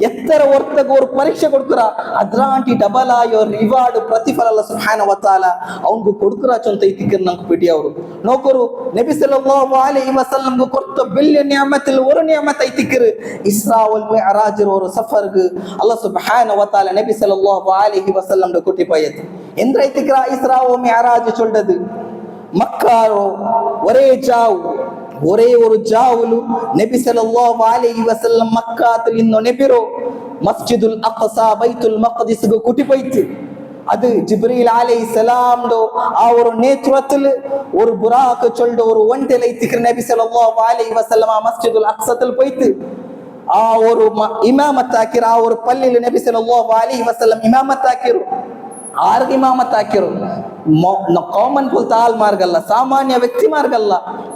ಎತ್ತರ ಹೊರ್ತಗೋರು ಪರೀಕ್ಷೆ ಕೊಡ್ತಾರ ಅದ್ರಾಂಟಿ ಡಬಲ್ ಆಯೋ ರಿವಾರ್ಡ್ ಪ್ರತಿಫಲ ಅಲ್ಲಾಹ್ ಸುಬ್ಹಾನಹು ವ ತಆಲ ಅವನ್ಗೂ ಕೊಡ್ತಾರ ಚೊಂತ ಐತಿಕ್ರ ನಂಗೆ ಪಿಟಿ ಅವರು. ನೋಕರು ನಬಿ ಸಲ್ಲಲ್ಲಾಹು ಅಲೈಹಿ ವಸಲ್ಲಂ ಕೊಡ್ತ ಬಿಲ್ಯ ನಿಅಮತಿಲ್ ಒಂದು ನಿಅಮತ್ ಐತಿಕ್ರ ಇಸ್ರಾ ವಲ್ ಮಿಅರಾಜ್ ಅವರು ಸಫರ್ಗ್ ಅಲ್ಲಾಹ್ ಸುಬ್ಹಾನಹು ವ ತಆಲ ನಬಿ ಸಲ್ಲಲ್ಲಾಹು ಅಲೈಹಿ ವಸಲ್ಲಂ ಕೊಟ್ಟಿಪಾಯತ್. ಎಂದ್ರ ಐತಿಕ್ರ ಇಸ್ರಾ ವ ಮಿಅರಾಜ್ ಚೊಲ್ಡದು ಮಕ್ಕಾರೋ ஒரே ஜாவு ஒரே ஒரு ஜாவுಲು ನಬಿ ಸಲ್ಲಲ್ಲಾಹು ಅಲೈಹಿ ವಸಲ್ಲಂ ಮಕ್ಕಾത്തിൽ ಇನ್ನು ನೆಬಿರೋ ಮಸ್ಜಿದುಲ್ ಅಕ್ಸಾ ಬೈತುಲ್ ಮಕ್ದಿಸ್ ಗೆ ಕುಟಿಪೈತು. ಅದು ಜಿಬ್ರೀಲ್ ಅಲೈಹಿಸ್ಸಲಾಂ ಆ ஒரு நேத்ரத்தில் ஒரு புராக் சொல்ற ஒரு ஒண்டலை திக்ர நபி ஸல்லல்லாஹு அலைஹி வஸல்லம் மஸ்ஜிதுல் அக்ஸாத்தில் போயிட்டு ಆ ஒரு ಇಮಾಮತ್ ಹಾಕಿರ ಆ ஒரு ಪಲ್ಲಿಲಿ ನಬಿ ஸல்லல்லாಹು ಅಲೈಹಿ ವಸಲ್ಲಂ ಇಮಾಮತ್ ಹಾಕಿರು. ಆರ್ಗ ಇಮಾಮತ್ ಹಾಕಿರು. ಕಾಮನ್ ಪುಲ್ತ ಆಲ್ ಮಾರ್ಗಲ್ಲ, ಸಾಮಾನ್ಯ ವ್ಯಕ್ತಿ ಮಾರ್ಗಲ್ಲ,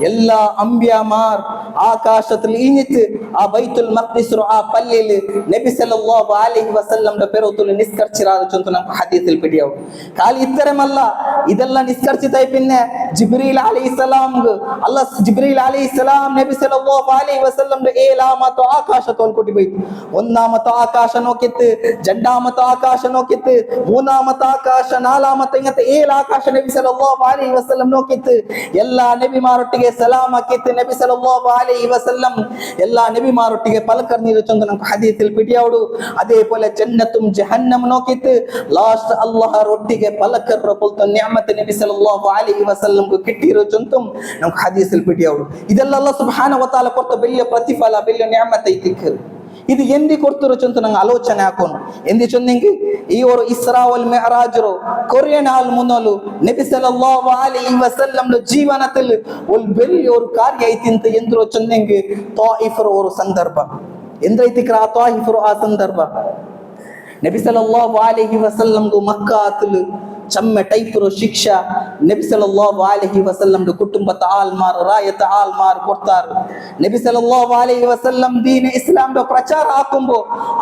ಎಲ್ಲ ಅಂಬಿಯಾ ಮಾರ್ ಆಕಾಶത്തിൽ ഇനിത്ത് ആ ബൈത്തുൽ മഖ്ദിസ് ആ പള്ളിയിൽ നബി സല്ലല്ലാഹു അലൈഹി വസല്ലം പെരുത്തുൽ നിസ്കർച്ചിരാದ ചൊಂತು നമുക്ക് ഹദീസിൽ പിടിയാവും. കാലി ഇത്തരമല്ല ഇതെല്ലാം നിസ്കർച്ചിതായി പിന്നെ ജിബ്രീൽ അലൈഹിസ്സലാം അല്ലാഹ് ജിബ്രീൽ അലൈഹിസ്സലാം നബി സല്ലല്ലാഹു അലൈഹി വസല്ലം ഏഴാമത്തെ ആകാശത്തോൽ കൊട്ടിപോയി. ഒന്നാമത്തെ ആകാശ നോക്കിത്ത്, രണ്ടാമത്തെ ആകാശ നോക്കിത്ത്, മൂന്നാമത്തെ ആകാಶ, നാലാമത്തെ ഇങ്ങനത്തെ 7 ಆಕಾಶ ನಬಿ ಸಲ್ಲಲ್ಲಾಹು ಅಲೈಹಿ ವಸಲ್ಲಂ ನೋಕಿತ್ತು. ಎಲ್ಲಾ ನಬಿಮಾರೊಟ್ಟಿಗೆ ಸಲಾಮ್ ಹಾಕಿತ್ತು ನಬಿ ಸಲ್ಲಲ್ಲಾಹು ಅಲೈಹಿ ವಸಲ್ಲಂ. ಎಲ್ಲಾ ನಬಿಮಾರೊಟ್ಟಿಗೆ ಪಲಕರ್ ನೀರು ಚಂದ ನಮ್ಗೆ ಹದೀಸಿಲ್ ಪಿಟಿಯಾವಡು. ಅದೇ ಪೋಲೆ ಜನ್ನತುಂ ಜಹನ್ನಂ ನೋಕಿತ್ತು. ಲಾಸ್ಟ್ ಅಲ್ಲಾಹರ್ ಒಟ್ಟಿಗೆ ಪಲಕರ್ ಪೊಲ್ತ ನಿಅಮತ್ ನಬಿ ಸಲ್ಲಲ್ಲಾಹು ಅಲೈಹಿ ವಸಲ್ಲಂ ಕಿಟ್ಟಿರೋ ಚಂತು ನಮ್ಗೆ ಹದೀಸಿಲ್ ಪಿಟಿಯಾವಡು. ಇದೆಲ್ಲ ಅಲ್ಲಾಹ್ ಸುಬ್ಹಾನಹು ವ ತಆಲ ಕೊಟ್ಟ ಬೆಳ್ಳಿಯ ಪ್ರತಿಫಲ, ಬೆಳ್ಳಿಯ ನಿಅಮತ್ ಐತಿಕ್ರು. ಇದು ಎಂದಿ ಕೊಡ್ತಿರೋ ಚಂತ ನಂಗೆ ಆಲೋಚನೆ ಹಾಕೋನು ಎಂದಿ ಚೊಂದಿಂಗಿ ಈ ಒಂದು ಇಸ್ರಾ ವಲ್ ಮಿಅರಾಜ್ ಕೊರಿಯನ್ ಹಾಲ್ ಮುನ್ನಲು ನಬಿ ಸಲ್ಲಲ್ಲಾಹು ಅಲೈಹಿ ವಸಲ್ಲಂ ಜೀವನത്തിൽ ಒಂದು ಬೆಳ್ಳಿ ಒಂದು ಕಾರ್ಯ ಐತಿ ಅಂತ ಎಂದ್ರೋ ಚೊಂದಿಂಗಿ ತಾಯಿಫರ ಒಂದು ಸಂದರ್ಭ ಎಂದ್ರೈತಿಕ್ರ ಆ ತಾಯಿಫರು ಆ ಸಂದರ್ಭ ನಬಿ ಸಲ್ಲಲ್ಲಾಹು ಅಲೈಹಿ ವಸಲ್ಲಂ ಮಕ್ಕಾത്തിൽ ಚಮ್ಮೆ ಟೈಪರು ಶಿಕ್ಷಾ ನಬಿ ಸಲ್ಲಲ್ಲಾಹು ಅಲೈಹಿ ವಸಲ್ಲಂ ಕುಟುಂಬದ ಆಲ್ಮಾರ್ ರಾಯತ ಆಲ್ಮಾರ್ ಕೊಡ್ತಾರು. ನಬಿ ಸಲ್ಲಲ್ಲಾಹು ಅಲೈಹಿ ವಸಲ್ಲಂ ದೀನ್ ಇಸ್ಲಾಂ ಪ್ರಚಾರ ಹಾಕುಂಬೋ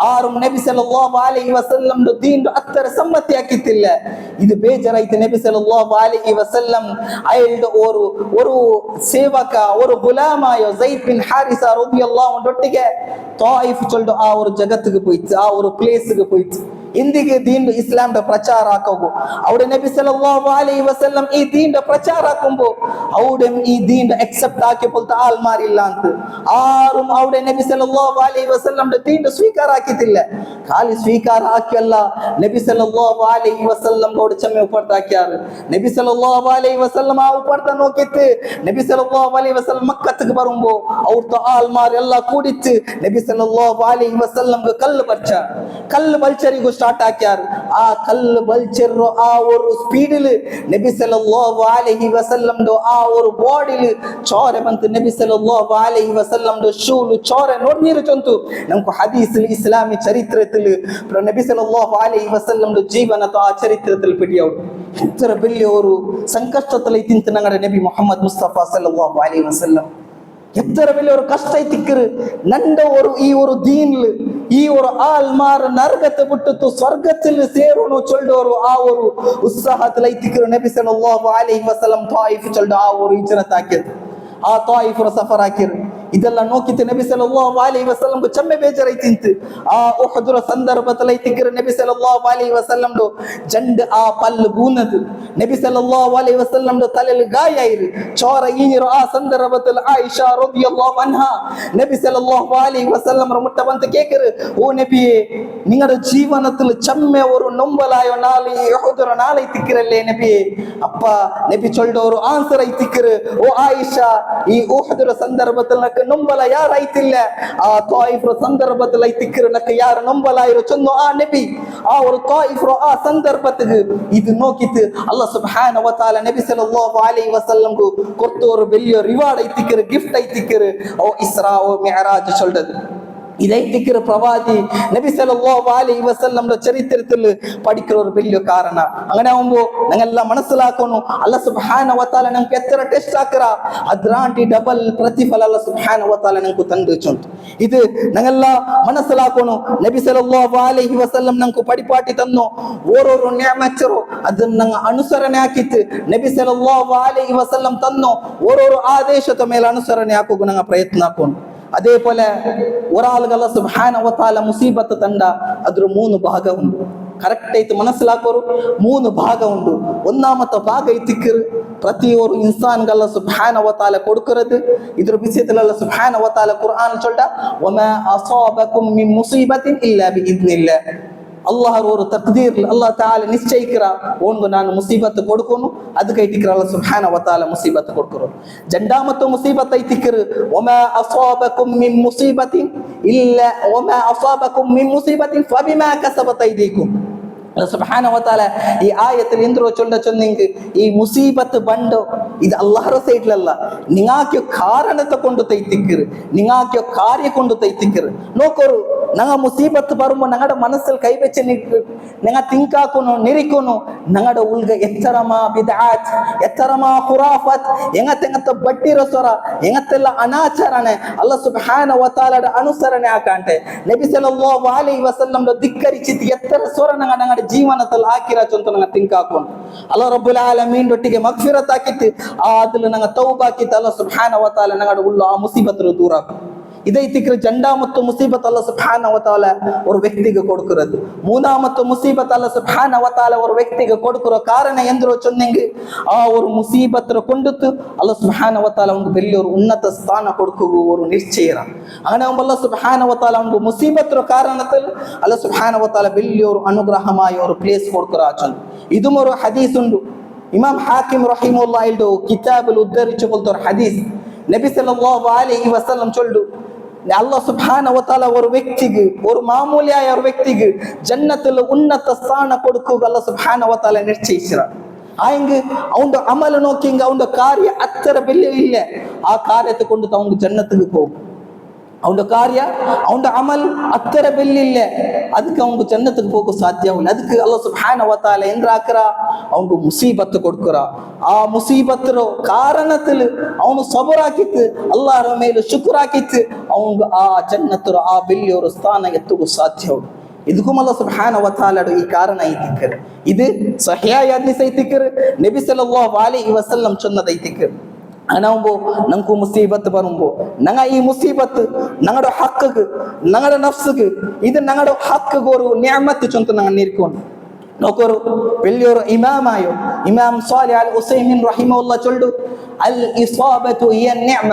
ಆರು ನಬಿ ಸಲ್ಲಲ್ಲಾಹು ಅಲೈಹಿ ವಸಲ್ಲಂ ದೀನ್ ಅತ್ತರ ಸಮ್ಮತಿ ಹಾಕಿತ್ತಿಲ್ಲ. ಇದು ಬೇಜಾರಾಯ್ತು. ನಬಿ ಸಲ್ಲಲ್ಲಾಹು ಅಲೈಹಿ ವಸಲ್ಲಂ ಅಯಲ್ದ ಒಂದು ಸೇವಕ ಒಂದು ಗುಲಾಮಾಯೋ ಝೈದ್ ಬಿನ್ ಹಾರಿಸಾ ರದಿಯಲ್ಲಾಹು ಅನ್ಹು ಒಟ್ಟಿಗೆ ತಾಯಿಫ್ ಚೊಲ್ಡು ಆ ಒಂದು ಜಗತ್ತಿಗೆ ಹೋಯ್ತು, ಆ ಒಂದು ಪ್ಲೇಸ್ಗೆ ಹೋಯ್ತು. ಇಂದಿಗೆ ದೀನ್ ಇಸ್ಲಾಂ ಪ್ರಚಾರ ಹಾಕೋಗು ಅವಡೆ ನಬಿ ಸಲ್ಲಲ್ಲಾಹು ಅಲೈಹಿ ವಸಲ್ಲಂ ಈ ದೀನ್ ಪ್ರಚಾರ ಹಾಕೊಂಬೋ ಅವಡೆ ಈ ದೀನ್ ಎಕ್ಸೆಪ್ಟ್ ಹಾಕಿ ಪೊಲ್ತ ಆಲ್ ಮಾರಿಲ್ಲ ಅಂತ ಆರು ಅವಡೆ ನಬಿ ಸಲ್ಲಲ್ಲಾಹು ಅಲೈಹಿ ವಸಲ್ಲಂ ದೀನ್ ಸ್ವೀಕಾರ ಹಾಕಿತಿಲ್ಲ. ಖಾಲಿ ಸ್ವೀಕಾರ ಹಾಕಿಲ್ಲ, ನಬಿ ಸಲ್ಲಲ್ಲಾಹು ಅಲೈಹಿ ವಸಲ್ಲಂ ಅವಡೆ ಚಮ್ಮೆ ಉಪರ್ತ ಹಾಕ್ಯಾರ. ನಬಿ ಸಲ್ಲಲ್ಲಾಹು ಅಲೈಹಿ ವಸಲ್ಲಂ ಆ ಉಪರ್ತ ನೋಕಿತ್ತು. ನಬಿ ಸಲ್ಲಲ್ಲಾಹು ಅಲೈಹಿ ವಸಲ್ಲಂ ಮಕ್ಕತ್ತಿಗೆ ಬರುಂಬೋ ಅವ್ರ ಆಲ್ ಮಾರ್ ಎಲ್ಲ ಕೂಡಿತ್ತು. ನಬಿ ಸಲ್ಲಲ್ಲಾಹು ಅಲೈಹಿ ವಸಲ್ಲಂ ಕಲ್ಲು ಬಲ್ಚರಿಗೂ ಸ್ಟಾರ್ಟ್ ಹಾಕ್ಯಾರ. ಆ ಕಲ್ಲು ಬಲ್ಚರ್ ಆ ಒಂದು ಸ್ಪೀಡಿಲ್ ನಬಿ ಸಲ್ಲಲ್ಲಾಹು ಅಲೈಹಿ ವಸಲ್ಲಂ ಆ ಒಂದು ಬಾಡಿಲ್ ಚೋರೆ ಬಂತು. ನಬಿ ಸಲ್ಲಲ್ಲಾಹು ಅಲೈಹಿ ವಸಲ್ಲಂ ಶೂಲು ಚೋರೆ ನೋಡಿ ನೀರು ಚಂತು ನಮ್ಗೆ ಹದೀಸಿಲ್ ಇಸ್ಲಾಮಿ ಚರಿತ್ರೆത്തിൽ ನಬಿ ಸಲ್ಲಲ್ಲಾಹು ಅಲೈಹಿ ವಸಲ್ಲಂ ಜೀವನದ ಆ ಚರಿತ್ರೆത്തിൽ ಪಿಡಿಯವರು ಇತರ ಬೆಳ್ಳಿ ಅವರು ಸಂಕಷ್ಟದಲ್ಲಿ ತಿಂತ ನಂಗಡ ನಬಿ ಮುಹಮ್ಮದ್ ಮುಸ್ತಫಾ ಸಲ್ಲಲ್ಲಾಹು ಅಲೈಹಿ ವಸಲ್ಲಂ ಎತ್ತರ ಬೆಲೆ ಅವರು ಕಷ್ಟ ತಿಕ್ಕರು ನಂಡ ಈ ಒಂದು ದೀನ್ ഈ ഒരു ആൽമാർ നരകത്തെ വിട്ടിട്ട് സ്വർഗത്തിൽ ചേരുന്നു ചൊല്ലൊരു ആ ഒരു ഉത്സാഹത്തിലേക്ക് നബി സല്ലല്ലാഹു അലൈഹി വസല്ലം ത്വായിഫ് ചൊല്ല ആ ഒരു ഹിജ്റത്താക്കിയത്, ಆ ತಾಯಿಫರ ಸಫರ್ ಹಾಕಿರು. ಇದೆಲ್ಲ ನೋಕಿತ್ತು ನಬಿ ಸಲ್ಲಲ್ಲಾಹು ಅಲೈಹಿ ವಸಲ್ಲಂ ಚೆಮ್ಮೆ ಬೇಜಾರೈತಿಂತು. ಆ ಉಹದುರ ಸಂದರ್ಭದಲ್ಲಿ ತಿಕ್ಕರು ನಬಿ ಸಲ್ಲಲ್ಲಾಹು ಅಲೈಹಿ ವಸಲ್ಲಂ ಜಂಡ್ ಆ ಪಲ್ಲು ಬೂನದು ನಬಿ ಸಲ್ಲಲ್ಲಾಹು ಅಲೈಹಿ ವಸಲ್ಲಂ ತಲೆಯಲ್ಲಿ ಗಾಯ ಆಯಿರು ಚೋರ ಈರು. ಆ ಸಂದರ್ಭದಲ್ಲಿ ಆಯಿಷಾ ರದಿಯಲ್ಲಾಹು ಅನ್ಹಾ ನಬಿ ಸಲ್ಲಲ್ಲಾಹು ಅಲೈಹಿ ವಸಲ್ಲಂ ಮುಟ್ಟ ಬಂತು ಕೇಕರು, ಓ ನಬಿಯೇ നിങ്ങളുടെ ജീവനത്തിൽ ചെമ്മ ഒരു നൊമ്പലായോ നാളെ ഉഹുദുര നാളെ തിക്കരല്ലേ നബിയെ. അപ്പ നബി ചൊല്ലുന്ന ഒരു ആൻസർ ആയി തിക്കറ്, ഓ ആയിഷ ഈ ഉഹുദുര സന്ദർഭത്തിൽ നക്ക് നൊമ്പല യാറായിട്ടില്ല, ആ ത്വായിഫ സന്ദർഭത്തിൽ ആയി തിക്കറ് നക്ക് യാർ നൊമ്പലായിരോ ചൊന്നു ആ നബി. ആ ഒരു ത്വായിഫ ആ സന്ദർഭത്തിൽ ഇത് നോക്കിയിട്ട് അല്ലാഹു സുബ്ഹാനഹു വ തആല നബി സല്ലല്ലാഹു അലൈഹി വസല്ലംക്ക് കൊടുത്ത ഒരു വലിയ റിവാർഡ് ആയി തിക്കറ്, ഗിഫ്റ്റ് ആയി തിക്കറ്. ഓ ഇസ്രാ ഓ മിഅ്റാജ് ചൊല്ലത് ഇതേ തിക്കറ് പ്രവാചി നബി സല്ലല്ലാഹു അലൈഹി വസല്ലംയുടെ ചരിത്രത്തിൽ പഠിക്കുന്ന ഒരു വലിയ കാരണം. അങ്ങനെ ആവുമ്പോ ഞങ്ങളെല്ലാം മനസ്സിലാക്കണം അല്ലാഹു സുബ്ഹാനഹു വ തആല നമുക്ക് എത്ര ടെസ്റ്റ് ആക്കറ അദ്രാണ്ടി ഡബിൾ പ്രതിഫല അല്ലാഹു സുബ്ഹാനഹു വ തആല നമുക്ക് തന്നിട്ടുണ്ട്. ഇത് ഞങ്ങളെല്ലാം മനസ്സിലാക്കണം. നബി സല്ലല്ലാഹു അലൈഹി വസല്ലം നമുക്ക് പഠിപ്പാട്ടി തന്നു ഓരോരോ നിഅമത്തറോ ಅದನ್ನ ഞങ്ങൾ ಅನುಸರಣೆ ಹಾಕಿತ್ತು. ನಬಿ ಸಲ್ಲಲ್ಲಾಹು ಅಲೈಹಿ ವಸಲ್ಲಂ ತನ್ನು ಓರೋರು ಆದೇಶದ ಮೇಲೆ ಅನುಸರಣೆ ಹಾಕೋದು ഞങ്ങൾ ಪ್ರಯತ್ನ ಹಾಕೋಣ. അതേപോലെ ഒരാളുകളെ സുബ്ഹാനഹു വ തആല മുസീബത്ത് തണ്ട അದ್ರ 3 ಭಾಗ ಉಂಟು. ಕರೆಕ್ಟ್ ಆಯ್ತು മനസ്സിലാಕೋರು 3 ಭಾಗ ಉಂಟು. ഒന്നാമത്തെ ಭಾಗ ಐತಿಕ್ಕರು ಪ್ರತಿಯೊರು ಇನ್ಸಾನ್ಗಳ ಸುಬ್ಹಾನಹು ವ ತಆಲ ಕೊಡುಕರದು. ಇದ್ರ ವಿಷಯದಲ್ಲಿ ಸುಬ್ಹಾನಹು ವ ತಆಲ ಕುರ್ಆನ್ ಚೊಲ್ಡ ವಮಾ ಅಸಾಬಕುಂ ಮಿನ್ ಮುಸೀಬತಿನ್ ಇಲ್ಲಾ ಬಿಇದ್ನಿಲ್ಲಾ. ಅಲ್ಲಾಹ್ ಅವರು ತಕ್ದೀರ್ ಅಲ್ಲಾಹ್ ತಾಲ ನಿಶ್ಚಯಿಕರ ಒಂದು ನಾನು ಮುಸೀಬತ್ ಕೊಡ್ಕೋನು ಅದಕ್ಕೆ ಐತಿಕರ ಅಲ್ಲಾಹ್ ಸುಬ್ಹಾನಹು ವ ತಆಲ ಮುಸೀಬತ್ ಕೊಡ್ಕರು. ಜಂಡಾ ಮತ್ತು ಮುಸೀಬತ್ ಐತಿಕರು ವಮಾ ಅಸಾಬಕುಂ ಮಿನ್ ಮುಸೀಬತಿನ್ ಇಲ್ಲಾ ವಮಾ ಅಸಾಬಕುಂ ಮಿನ್ ಮುಸೀಬತಿನ್ ಫಬಿಮಾ ಕಸಬತ್ ಐದೀಕುಂ. സുബ്ഹാനഹു വ തആല ഈ ആയത്തിൽ എന്തോ ചൊല്ലുന്നെങ്കിൽ ഈ മുസീബത്ത് ബണ്ട് ഇത് അല്ലാഹുടെ സൈഡിലല്ല, നിങ്ങാക്യോ കാരണത്തെ കൊണ്ട് തൈത്തിക്കറ്, നിങ്ങാക്യോ ಕಾರ್ಯ കൊണ്ട് തൈത്തിക്കറ്. നോക്കോರು ഞങ്ങ മുസീബത്ത് ಬರುമ്പോൾ ഞങ്ങളുടെ മനസ്സിൽ കൈവച്ച് ഞങ്ങ തിങ്കാക്കുന്നു നിരിക്കുന്നു ഞങ്ങളുടെ ഉൾഗ എത്തരമാ ബിദ്ആത്ത് എത്തരമാ ഖുറാഫത്ത് എങ്ങത്തെ ಬಡ್ಡಿ ರಸರ ಎಂಗತ್ತೆಲ್ಲ ಅನಾಚಾರನೆ ಅಲ್ಲಾಹ್ ಸುಬ್ಹಾನಹು ವ ತಆಲದ ಅನುಸರಣೆ ಆಕಂತೆ ನಬಿ ಸಲ್ಲಲ್ಲಾಹು ಅಲೈಹಿ ವಸಲ್ಲಂ ಧಿಕ್ಕರಿಸಿದ ಎತ್ತರ ಸ್ವರ ഞങ്ങളുടെ ಜೀವನದಲ್ಲಿ ಹಾಕಿರಾಚು ಅಂತ ನಂಗೆ ತಿಂಕ್ ಹಾಕೊಂಡು ಅಲ್ಲಾಹ್ ರಬ್ಬುಲ್ ಆಲಮೀನ್ ಒಟ್ಟಿಗೆ ಮಗ್ಫಿರತ್ ಹಾಕಿತ್ತು. ಅದ್ರಲ್ಲಿ ನಂಗೆ ತೌಬಾ ಹಾಕಿತ್ತು. ಅಲ್ಲಾಹ್ ಸುಬ್ಹಾನಹು ವ ತಆಲ ഞങ്ങളുടെ ಉಳ್ಳ ಆ ಮುಸೀಬತ್ ದೂರ ಹಾಕು. ಇದೈತಿಕ್ರ ಜಂಡಾ ಮತ್ತು ಮುಸೀಬತ್ ಅಲ್ಲಾಹ್ ಸುಬ್ಹಾನಹು ವ ತಆಲ ஒரு ವ್ಯಕ್ತಿಗೆ ಕೊಡುಕರದು. ಮೂನಾಮತ್ತು ಮುಸೀಬತ್ ಅಲ್ಲಾಹ್ ಸುಬ್ಹಾನಹು ವ ತಆಲ ஒரு ವ್ಯಕ್ತಿಗೆ ಕೊಡುಕರೋ ಕಾರಣ ಎಂದ್ರು ಚೊನ್ನೆಂಗೆ ಆ ஒரு ಮುಸೀಬತ್ರ ಕೊಂಡುತ್ತು ಅಲ್ಲಾಹ್ ಸುಬ್ಹಾನಹು ವ ತಆಲ ಒಂದು ಬೆಲ್ಲಿ ஒரு ಉನ್ನತ ಸ್ಥಾನ ಕೊಡುಕುಗು ஒரு ನಿಶ್ಚಯ. അങ്ങനെ അല്ലാഹ് സുബ്ഹാനഹു വ തആല ಒಂದು ಮುಸೀಬತ್ರ ಕಾರಣത്തിൽ ಅಲ್ಲಾಹ್ ಸುಬ್ಹಾನಹು ವ ತಆಲ ಬೆಲ್ಲಿ ഒരു ಅನುಗ್ರಹമായി ഒരു ಪ್ಲೇಸ್ ಕೊಡುಕರೋ ಆಚನ್. ಇದು ഒരു ಹದೀಸ್ ಉಂಟು. ಇಮಾಮ್ ಹಾಕಿಮ್ ರಹಿಮಹುಲ್ಲಾಹ್ ಇಲ್ಡು ಕಿತಾಬುಲ್ ಉದ್ದರಿച്ചു ಕೊಳ್ತಾರ ಹದೀಸ್. ನಬಿ ಸಲ್ಲಲ್ಲಾಹು ಅಲೈಹಿ ವಸಲ್ಲಂ ಚೊಲ್ಡು ಅಲ್ಲಾಹ್ ಸುಬ್ಹಾನಹು ವ ತಆಲ ஒரு ವ್ಯಕ್ತಿಗೆ ஒரு ಮಾಮೂಲಿಯಾಯ ஒரு ವ್ಯಕ್ತಿಗೆ ಜನ್ನത്തിൽ ಉನ್ನತ ಸ್ಥಾನ ಕೊಡುಕು ಅಲ್ಲಾಹ್ ಸುಬ್ಹಾನಹು ವ ತಆಲ ನಿಶ್ಚಯಿಸಿರ. ಆಯಂಗೆ ಅವನ ಅಮಲ ನೋಕಿಂಗ ಅವನ ಕಾರ್ಯ ಹತ್ತರ ಬೆಲೆ ಇಲ್ಲ, ಆ ಕಾರ್ಯತೆ ಕೊಂಡು ಅವನು ಜನ್ನತ್ತಿಗೆ ಹೋಗು. ಅವನ ಕಾರ್ಯ ಅವನ ಅಮಲ್ ಹತ್ತರ ಬೆಲ್ಲಿಲ್ಲ, ಅದಕ್ಕೆ ಅವನಿಗೆ ಜನ್ನತ್ತಿಗೆ ಹೋಗೋ ಸಾಧ್ಯವಿಲ್ಲ. ಅದಕ್ಕೆ ಅಲ್ಲಾಹ್ ಸುಬ್ಹಾನಹು ವ ತಆಲ ಎಂದ್ರ ಹಾಕರ ಅವನಿಗೆ ಮುಸೀಬತ್ ಕೊಡ್ಕರ. ಆ ಮುಸೀಬತ್ತರ ಕಾರಣത്തിൽ ಅವನು ಸಬರ್ ಹಾಕಿತ್ತು, ಅಲ್ಲಾಹರ ಮೇಲೆ ಶುಕ್ರ್ ಹಾಕಿತ್ತು, ಅವನಿಗೆ ಆ ಜನ್ನತ್ತರ ಆ ಬೆಲ್ಲಿಯವರ ಸ್ಥಾನ ಎತ್ತಗೂ ಸಾಧ್ಯವಿಲ್ಲ. ಇದಕ್ಕೂ ಅಲ್ಲಾಹ್ ಸುಬ್ಹಾನಹು ವ ತಆಲ ಈ ಕಾರಣ ಐತಿಕ್ಕರು. ಇದು ಸಹಿಯಾಯ ಹದೀಸ್ ಐತಿಕ್ಕರು. ನಬಿ ಸಲ್ಲಲ್ಲಾಹು ಅಲೈಹಿ ವಸಲ್ಲಂ ಚೊನ್ನದ ಐತಿಕ್ಕರು. ಅನಾಂಬೋ ನಂಗೂ ಮುಸೀಬತ್ ಬರುಂಬೋ ನಂಗ ಈ ಮುಸೀಬತ್ ನಂಗಡ ಹಕ್ಕಗೆ ನಂಗಡ ನಫ್ಸ್ಗೆ ಇದು ನಂಗಡ ಹಕ್ಕಗೆ ஒரு ನಿಅಮತ್ ಚೊಂತ ನಂಗ ನೀರ್ಕೊಂಡು ನೋಕರು ಬೆಲ್ಲಿಯವರು ಇಮಾಮಾಯೋ ಇಮಾಮ್ ಸಾಲಿಹ್ ಅಲ್ ಉಸೈಮಿನ್ ರಹಿಮಹುಲ್ಲಾಹ್ ಚೊಲ್ಡು ಅಲ್ ಇಸಾಬತು ಹಿಯ ನಿಅಮ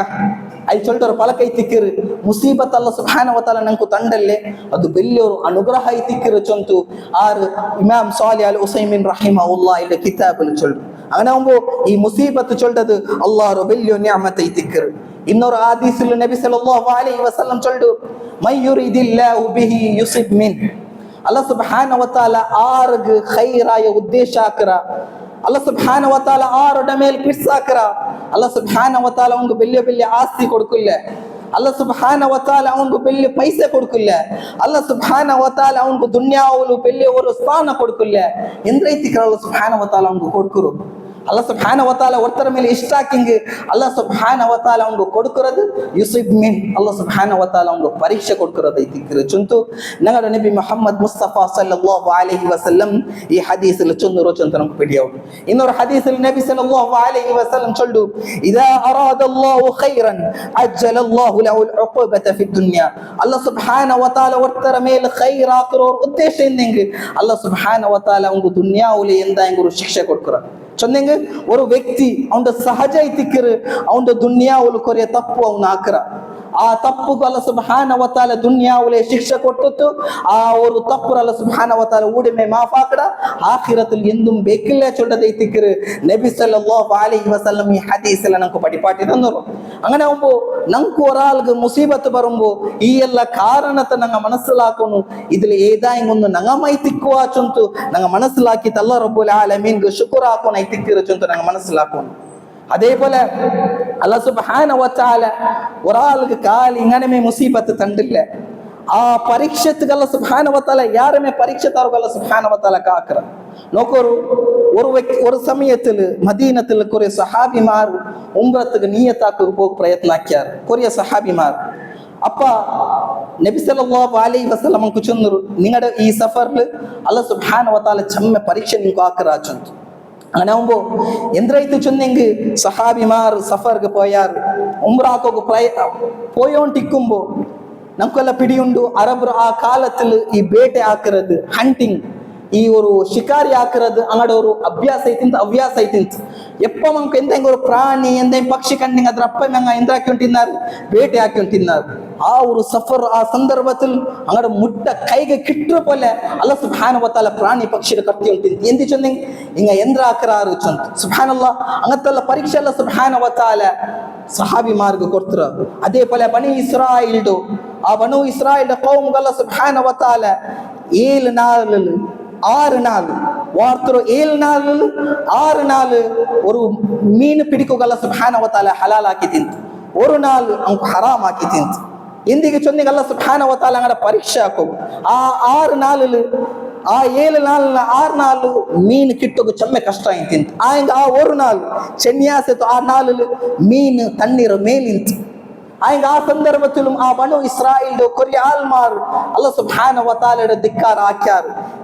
ಅಲ್ಲಿ ಚೊಲ್ಟರು ಫಲಕ ಐತಿಕ್ಕರು. ಮುಸೀಬತ್ ಅಲ್ಲಾಹ್ ಸುಬ್ಹಾನಹು ವ ತಆಲ ನಂಕು ತಂಡಲ್ಲೇ ಅದು ಬೆಲ್ಲಿಯವರು ಅನುಗ್ರಹ ಐತಿಕ್ಕರು ಚೊಂತು ಆರ್ ಇಮಾಮ್ ಸಾಲಿಹ್ ಅಲ್ ಉಸೈಮಿನ್ ರಹಿಮಹುಲ್ಲಾಹ್ ಇಲ್ಲ ಕಿತಾಬಲ್ ಚೊಲ್ಡು. അങ്ങനെ ആവുമ്പോ ഈ മുസീബത്ത് ചൊല്ലത് അല്ലാഹു വലിയ നിഅമത്ത് ಐತಿಕ್ಕರು. ಇನ್ನೊರು ಹದೀಸಿൽ ನಬಿ ಸല്ലಲ್ಲಾಹು ಅಲೈಹಿ ವಸಲ್ಲಂ ಚೊಲ್ಡು ಮೈ ಯುರಿದಿಲ್ಲಾಹು ಬಿಹಿ ಯುಸಿಬ್ ಮಿನ್. ಅಲ್ಲಾಹ್ ಸುಬ್ಹಾನಹು ವ ತಆಲ ಆರ್ಗ್ ಖೈರಾಯ ಉದ್ದೇಶ ಹಾಕರ. ಅಲ್ಲಾಹ್ ಸುಬ್ಹಾನಹು ವ ತಆಲ ಆರಡ ಮೇಲೆ ಪಿರ್ಸ್ ಹಾಕರ. ಅಲ್ಲಾಹ್ ಸುಬ್ಹಾನಹು ವ ತಆಲ ಅವನಿಗೆ ಬೆಳ್ಳಿ ಬೆಳ್ಳಿ ಆಸ್ತಿ ಕೊಡ್ಕಿಲ್ಲ. ಅಲ್ಲಾಹ್ ಸುಬ್ಹಾನಹು ವ ತಆಲ ಅವನಿಗೆ ಬೆಳ್ಳಿ ಪೈಸೆ ಕೊಡ್ಕಿಲ್ಲ. ಅಲ್ಲಾಹ್ ಸುಬ್ಹಾನಹು ವ ತಆಲ ಅವನಿಗೆ ದುನಿಯಾವಲು ಬೆಳ್ಳಿ ಅವರು ಸ್ಥಾನ ಕೊಡ್ಕಿಲ್ಲ. ಎಂದ್ರೈತಿ ಅಲ್ಲಾಹ್ ಸುಬ್ಹಾನಹು ವ ತಆಲ ಅವನಿಗೆ ಕೊಡ್ಕರು. அல்லாஹ் சுப்ஹானஹு வ தஆலா ஒருத்தர் மேல இஷ்டாக்கிங்க அல்லாஹ் சுப்ஹானஹு வ தஆலா அவங்க கொடுக்கிறது யுஸிப் மின் அல்லாஹ் சுப்ஹானஹு வ தஆலா அவங்க ಪರೀಕ್ಷೆ ಕೊಡ್ಕರದ ಐತಿಕ್ಕಿರು ಚುಂತು ನಗರ ನಬಿ ಮುಹಮ್ಮದ್ ಮುಸ್ತಫಾ ಸಲ್ಲಲ್ಲಾಹು ಅಲೈಹಿ ವಸಲ್ಲಂ ಈ ಹದೀಸಲ್ಲಿ ಚುಂದರು ಚುಂತ ನಮಗೆ ಪಿಡಿಯವರು ಇನ್ನೊರು ಹದೀಸಲ್ಲಿ ನಬಿ ಸಲ್ಲಲ್ಲಾಹು ಅಲೈಹಿ ವಸಲ್ಲಂ ಚೊಲ್ಲು ಇದಾ ಅರಾದಲ್ಲಾಹು ಖೈರನ್ ಅಜ್ಜಲಲ್ಲಾಹು ಲಹು ಅಲ್ಉಕೂಬತ ಫಿ ದುನ್ಯಾ ಅಲ್ಲಾಹ್ ಸುಬ್ಹಾನಹು ವ ತಆಲಾ ಒರ್ತರ ಮೇಲೆ ಖೈರ್ ಆಕರೋ ಉದ್ದೇಶ ಎಂದೆಂಗೆ ಅಲ್ಲಾಹ್ ಸುಬ್ಹಾನಹು ವ ತಆಲಾ ಒಂದು ದುನಿಯಾವುಲಿ ಎಂದಾಂಗುರು ಶಿಕ್ಷೆ ಕೊಡ್ಕರ ಚೊಂದೆಂಗೆ ஒரு ವ್ಯಕ್ತಿ ಅವನ ಸಹಜ ಐತಿಕ್ಕಿರು ಅವನ ದುನಿಯಾವುಲು ಕೊರಿಯ ತಪ್ಪು ಅವನ ಆಕರ ಆ ತಪ್ಪುಗೂ ಅಲ್ಲಾಹ್ ಸುಬ್ಹಾನಹು ವ ತಆಲಾ ದುನಿಯಾವುಲೆ ಶಿಕ್ಷೆ ಕೊಟ್ಟುತ್ತು ಆ ஒரு தப்பு அல்லாஹ் சுப்ஹானஹு வ தஆலா ஊடுமே மாஃபாக்கட ஆகிரத்தில் எந்தும் ಬೇಕಿಲ್ಲ ಚೊಲ್ಲದೆ ಐತಿಕ್ಕಿರು ನಬಿ ಸಲ್ಲಲ್ಲಾಹು ಅಲೈಹಿ ವಸಲ್ಲಂ ಈ ಹದೀಸಲ್ಲ ನಂಕು ಪಡಿಪಾಟಿ ತಂದರು അങ്ങനെ ആവുമ്പോ ನಂಕು ഒരാൾക്ക് മുസീബത്ത് ಬರುമ്പോ ಈ ಎಲ್ಲ ಕಾರಣತ ನಂಗ മനസ്സിലാക്കുന്നു ഇതിൽ ഏതായും ഒന്ന് ನಂಗ ಮೈತಿಕ್ಕುವ ಚೊಂತು ನಂಗ മനസ്സിലാക്കി ಅಲ್ಲಾಹ್ ರಬ್ಬುಲ್ ಆಲಮೀನ್ ಗೆ ಶುಕ್ರ್ ಹಾಕೋಣ ಐತಿಕ್ಕಿರು ಚೊಂತು ನಂಗ മനസ്സിലാക്കുന്നു அதே போல அல்லாஹ் சுப்ஹானஹு வ தஆலா ஒராளுக்கு கால் இங்கனமே முசீபத் தண்டில்ல ಆ ಪರೀಕ್ಷೆಗೆ ಅಲ್ಲಾಹ್ ಸುಬ್ಹಾನಹು ವ ತಆಲಾ ಯಾರமே ಪರೀಕ್ಷೆ ತರಗ ಅಲ್ಲಾஹ್ ಸುಬ್ಹಾನಹು ವ ತஆಲಾ ಕಾಕರ ನೋಕೋರು ஒரு ಸಮಯத்தில் ಮದೀನத்தில் ಕೊರೆ ಸಹಾಬಿಮಾರ್ ಉಮ್ರತ್ಗೆ ನಿಯತಾಕ ಹೋಗ ಪ್ರಯತ್ನ ಆಕ್ಯಾರ ಕೊರಿಯ ಸಹಾಬಿಮಾರ್ ಅಪ್ಪ ನಬಿ ಸಲ್ಲಲ್ಲಾಹು ಅಲೈಹಿ ವಸಲ್ಲಂ ಕುಚುಂದರು ನಿಂಗಡ ಈ ಸಫರ್ಲು ಅಲ್ಲಾಹ್ ಸುಬ್ಹಾನಹು ವ ತಆಲಾ ಚಮ್ಮೆ ಪರೀಕ್ಷೆ ನಿಂಕು ಆಕರಾಚಂತ അങ്ങനെ ആവുമ്പോ എന്തിനായിട്ട് ചൊന്നെങ്കിൽ സഹാബിമാർ സഫർക്ക് പോയാർ ഉംറാക്കൊക്കെ പോയോണ്ടിരിക്കുമ്പോ നമുക്കെല്ലാം പിടിയുണ്ട് അറബർ ആ കാലത്തിൽ ഈ ಬೇಟೆ ಹಾಕಿರೋದು ಹಂಟಿಂಗ್ ಈ ஒரு ಶಿಕಾರಿ ಹಾಕಿರೋದು ಅಂಗಡ ஒரு ಅಭ್ಯಾಸ ಐತಿಂತ ಹವ್ಯಾಸ ಐತಿಂತ ಎಪ್ಪ ಮಂಕ ಎಂದೆಂಗ ஒரு ಪ್ರಾಣಿ ಎಂದೆಂಗ ಪಕ್ಷಿ ಕಂಡಿಂಗ ಅದ್ರ ಅಪ್ಪ ಮಂಗ ಎಂದ್ರ ಹಾಕಿ ತಿన్నారు ಬೇಟೆ ಹಾಕಿ ತಿన్నారు ಆ ஒரு ಸಫರ್ ಆ ಸಂದರ್ಭದಲ್ಲಿ ಅಂಗಡ ಮುಟ್ಟ ಕೈಗೆ ಕಿಟ್ರ ಪೊಲೆ ಅಲ್ಲಾಹ್ ಸುಬ್ಹಾನಹು ವ ತಆಲಾ ಪ್ರಾಣಿ ಪಕ್ಷಿಗಳ ಕಟ್ಟಿ ಉಂಟಿಂತ ಎಂದಿ ಚೊಂದಿಂಗ ಹಿಂಗ ಎಂದ್ರ ಹಾಕರಾರು ಚಂತ ಸುಬ್ಹಾನಲ್ಲಾಹ್ ಅಂಗತ್ತಲ್ಲ ಪರೀಕ್ಷೆ ಅಲ್ಲಾಹ್ ಸುಬ್ಹಾನಹು ವ ತಆಲಾ ಸಹಾಬಿ ಮಾರ್ಗ ಕೊಡ್ತರ ಅದೇ ಪೊಲೆ ಬನಿ ಇಸ್ರಾಯಿಲ್ಡು ಆ ಬನು ಇಸ್ರಾಯಿಲ್ ಕೌಮ್ಗೆ ಅಲ್ಲಾಹ್ ಸುಬ್ಹಾನಹು ವ ತಆಲಾ 7 நாள் 6 நாள் வார்த்தோ 7 நாள் 6 நாள் ஒரு மீன் பிடிக்கோಗ ಅಲ್ಲಾಹ್ ಸುಬ್ಹಾನಹು ವ ತಆಲಾ ಹಲಾಲ್ ಆಕಿ ತಿಂತ ஒரு நாள் ಅಂಕ ಹರಾಮ್ ಆಕಿ ತಿಂತ ಎಂದಿಗೆ ಚೊಂದಿಗೆ ಅಲ್ಲಾಹ್ ಸುಬ್ಹಾನಹು ವ ತಆಲಾ ಅಂಗಡ ಪರೀಕ್ಷೆ ಹಾಕೋ ಆ 6 ನಾள் ಆ 7 ನಾள் 6 ನಾள் ಮೀನ್ ಕಿಟ್ಟೋಗ ಚಮ್ಮೆ ಕಷ್ಟ ಆಯ್ತಿಂತ ಆ ஒரு நாள் ಚೆನ್ಯಾಸೆತು ಆ ನಾள் ಮೀನ್ ತಣ್ಣೀರ ಮೇಲಿಂತ ಆಯ್ಗ ಆ ಸಂದರ್ಭದಲ್ಲೂ ಆ ಬನು ಇಸ್ರಾಯಿಲ್ ಕೊರಿಯ ಆಲ್ಮಾರ್ ಅಲ್ಲಾಹ್ ಸುಬ್ಹಾನಹು ವ ತಆಲಾ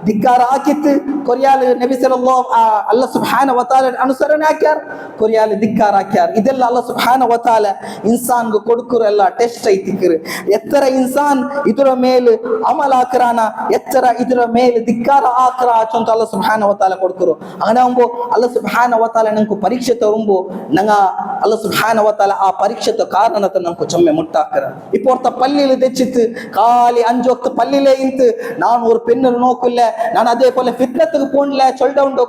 ಧಿಕ್ಕಾರ ಹಾಕಿತ್ತು ಕೊರಿಯಾಲ್ ನಬಿ ಸಲ್ಲಲ್ಲಾಹು ಅಲ್ಲಾಹ್ ಸುಬ್ಹಾನಹು ವ ತಆಲಾ ಅನುಸರಣೆ ಹಾಕ್ಯಾರ ಕೊರಿಯಾಲ್ ಧಿಕ್ಕಾರ ಹಾಕ್ಯಾರ ಇದೆಲ್ಲ ಅಲ್ಲಾಹ್ ಸುಬ್ಹಾನಹು ವ ತಆಲಾ ಇನ್ಸಾನ್ಗೆ ಕೊಡುಕರು ಎಲ್ಲ ಟೆಸ್ಟ್ ಐತಿಕ್ಕಿರು ಎತ್ತರ ಇನ್ಸಾನ್ ಇದರ ಮೇಲೆ ಅಮಲ್ ಹಾಕರಾನ ಎತ್ತರ ಇದರ ಮೇಲೆ ಧಿಕ್ಕಾರ ಹಾಕರ ಅಂತ ಅಲ್ಲಾಹ್ ಸುಬ್ಹಾನಹು ವ ತಆಲಾ ಕೊಡುಕರು അങ്ങനെ ആവുമ്പോ ಅಲ್ಲಾಹ್ ಸುಬ್ಹಾನಹು ವ ತಆಲಾ ನಂಕು ಪರೀಕ್ಷೆ ತರುಂಬೋ ನಂಗ ಅಲ್ಲಾಹ್ ಸುಬ್ಹಾನಹು ವ ತಆಲಾ ಆ ಪರೀಕ್ಷೆತ ಕಾರಣತ ನಂಕು ಚೊಮ್ಮೆ ಮುಟ್ಟಾಕರ இப்போ ஒருத்த பள்ளியில தெச்சித்து காலி 5 வக்து பள்ளியில இருந்து நான் ஒரு பெண்ணு நோக்குல்ல நான் அதே போல ஃபித்னத்துக்கு போன்ல சொல்ல உண்டு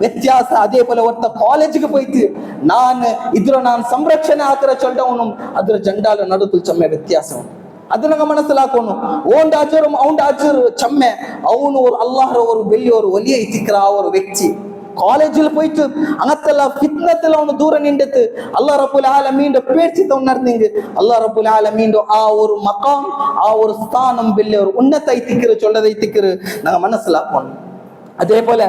ವ್ಯತ್ಯಾಸ ಅದೇ ಪೋಲೆ ಒತ್ತ ಕಾಲೇಜಿಗೆ ಹೋಯ್ತು ನಾನು ಸಂರಕ್ಷಣೆ ಹಾಕರ ಚೊಲ್ಡವನು ಅದ್ರ ಜಂಡಾಲ ನಡುತ್ತು ಚಮ್ಮೆ ವ್ಯತ್ಯಾಸ ಅದನ್ನ ಮನಸ್ಸಿಲಾಕೋನು ಓಂಡ ಅಜರು ಔಂಡ ಅಜರು ಚಮ್ಮೆ ಅವನು ಅಲ್ಲಾಹರವರು ಬೆಳ್ಳಿಯವರು ಒಲಿಯ ಇತಿಕ್ರ ಅವರು ವ್ಯಕ್ತಿ ಕಾಲೇಜಿಲ್ போயிட்டு அங்கத்தெல்லாம் ஃபித்னத்துல அவனு தூர நின்றது அல்லாஹ் ரப்பல் ஆலமீன் பேர்ச்சித்த உணர்ந்தீங்க அல்லாஹ் ரப்பல் ஆலமீன் ஆ ஒரு மகாம் ஆ ஒரு ஸ்தானம் ಬೆಳ್ಳಿ ಅವರು ಉನ್ನತ ಐತಿಕ್ಕಿರು ಚೊಲ್ಲದ ಐತಿಕ್ಕಿರು ನಾಗ ಮನಸ್ಸಿಲಾಕೋನು அதே போல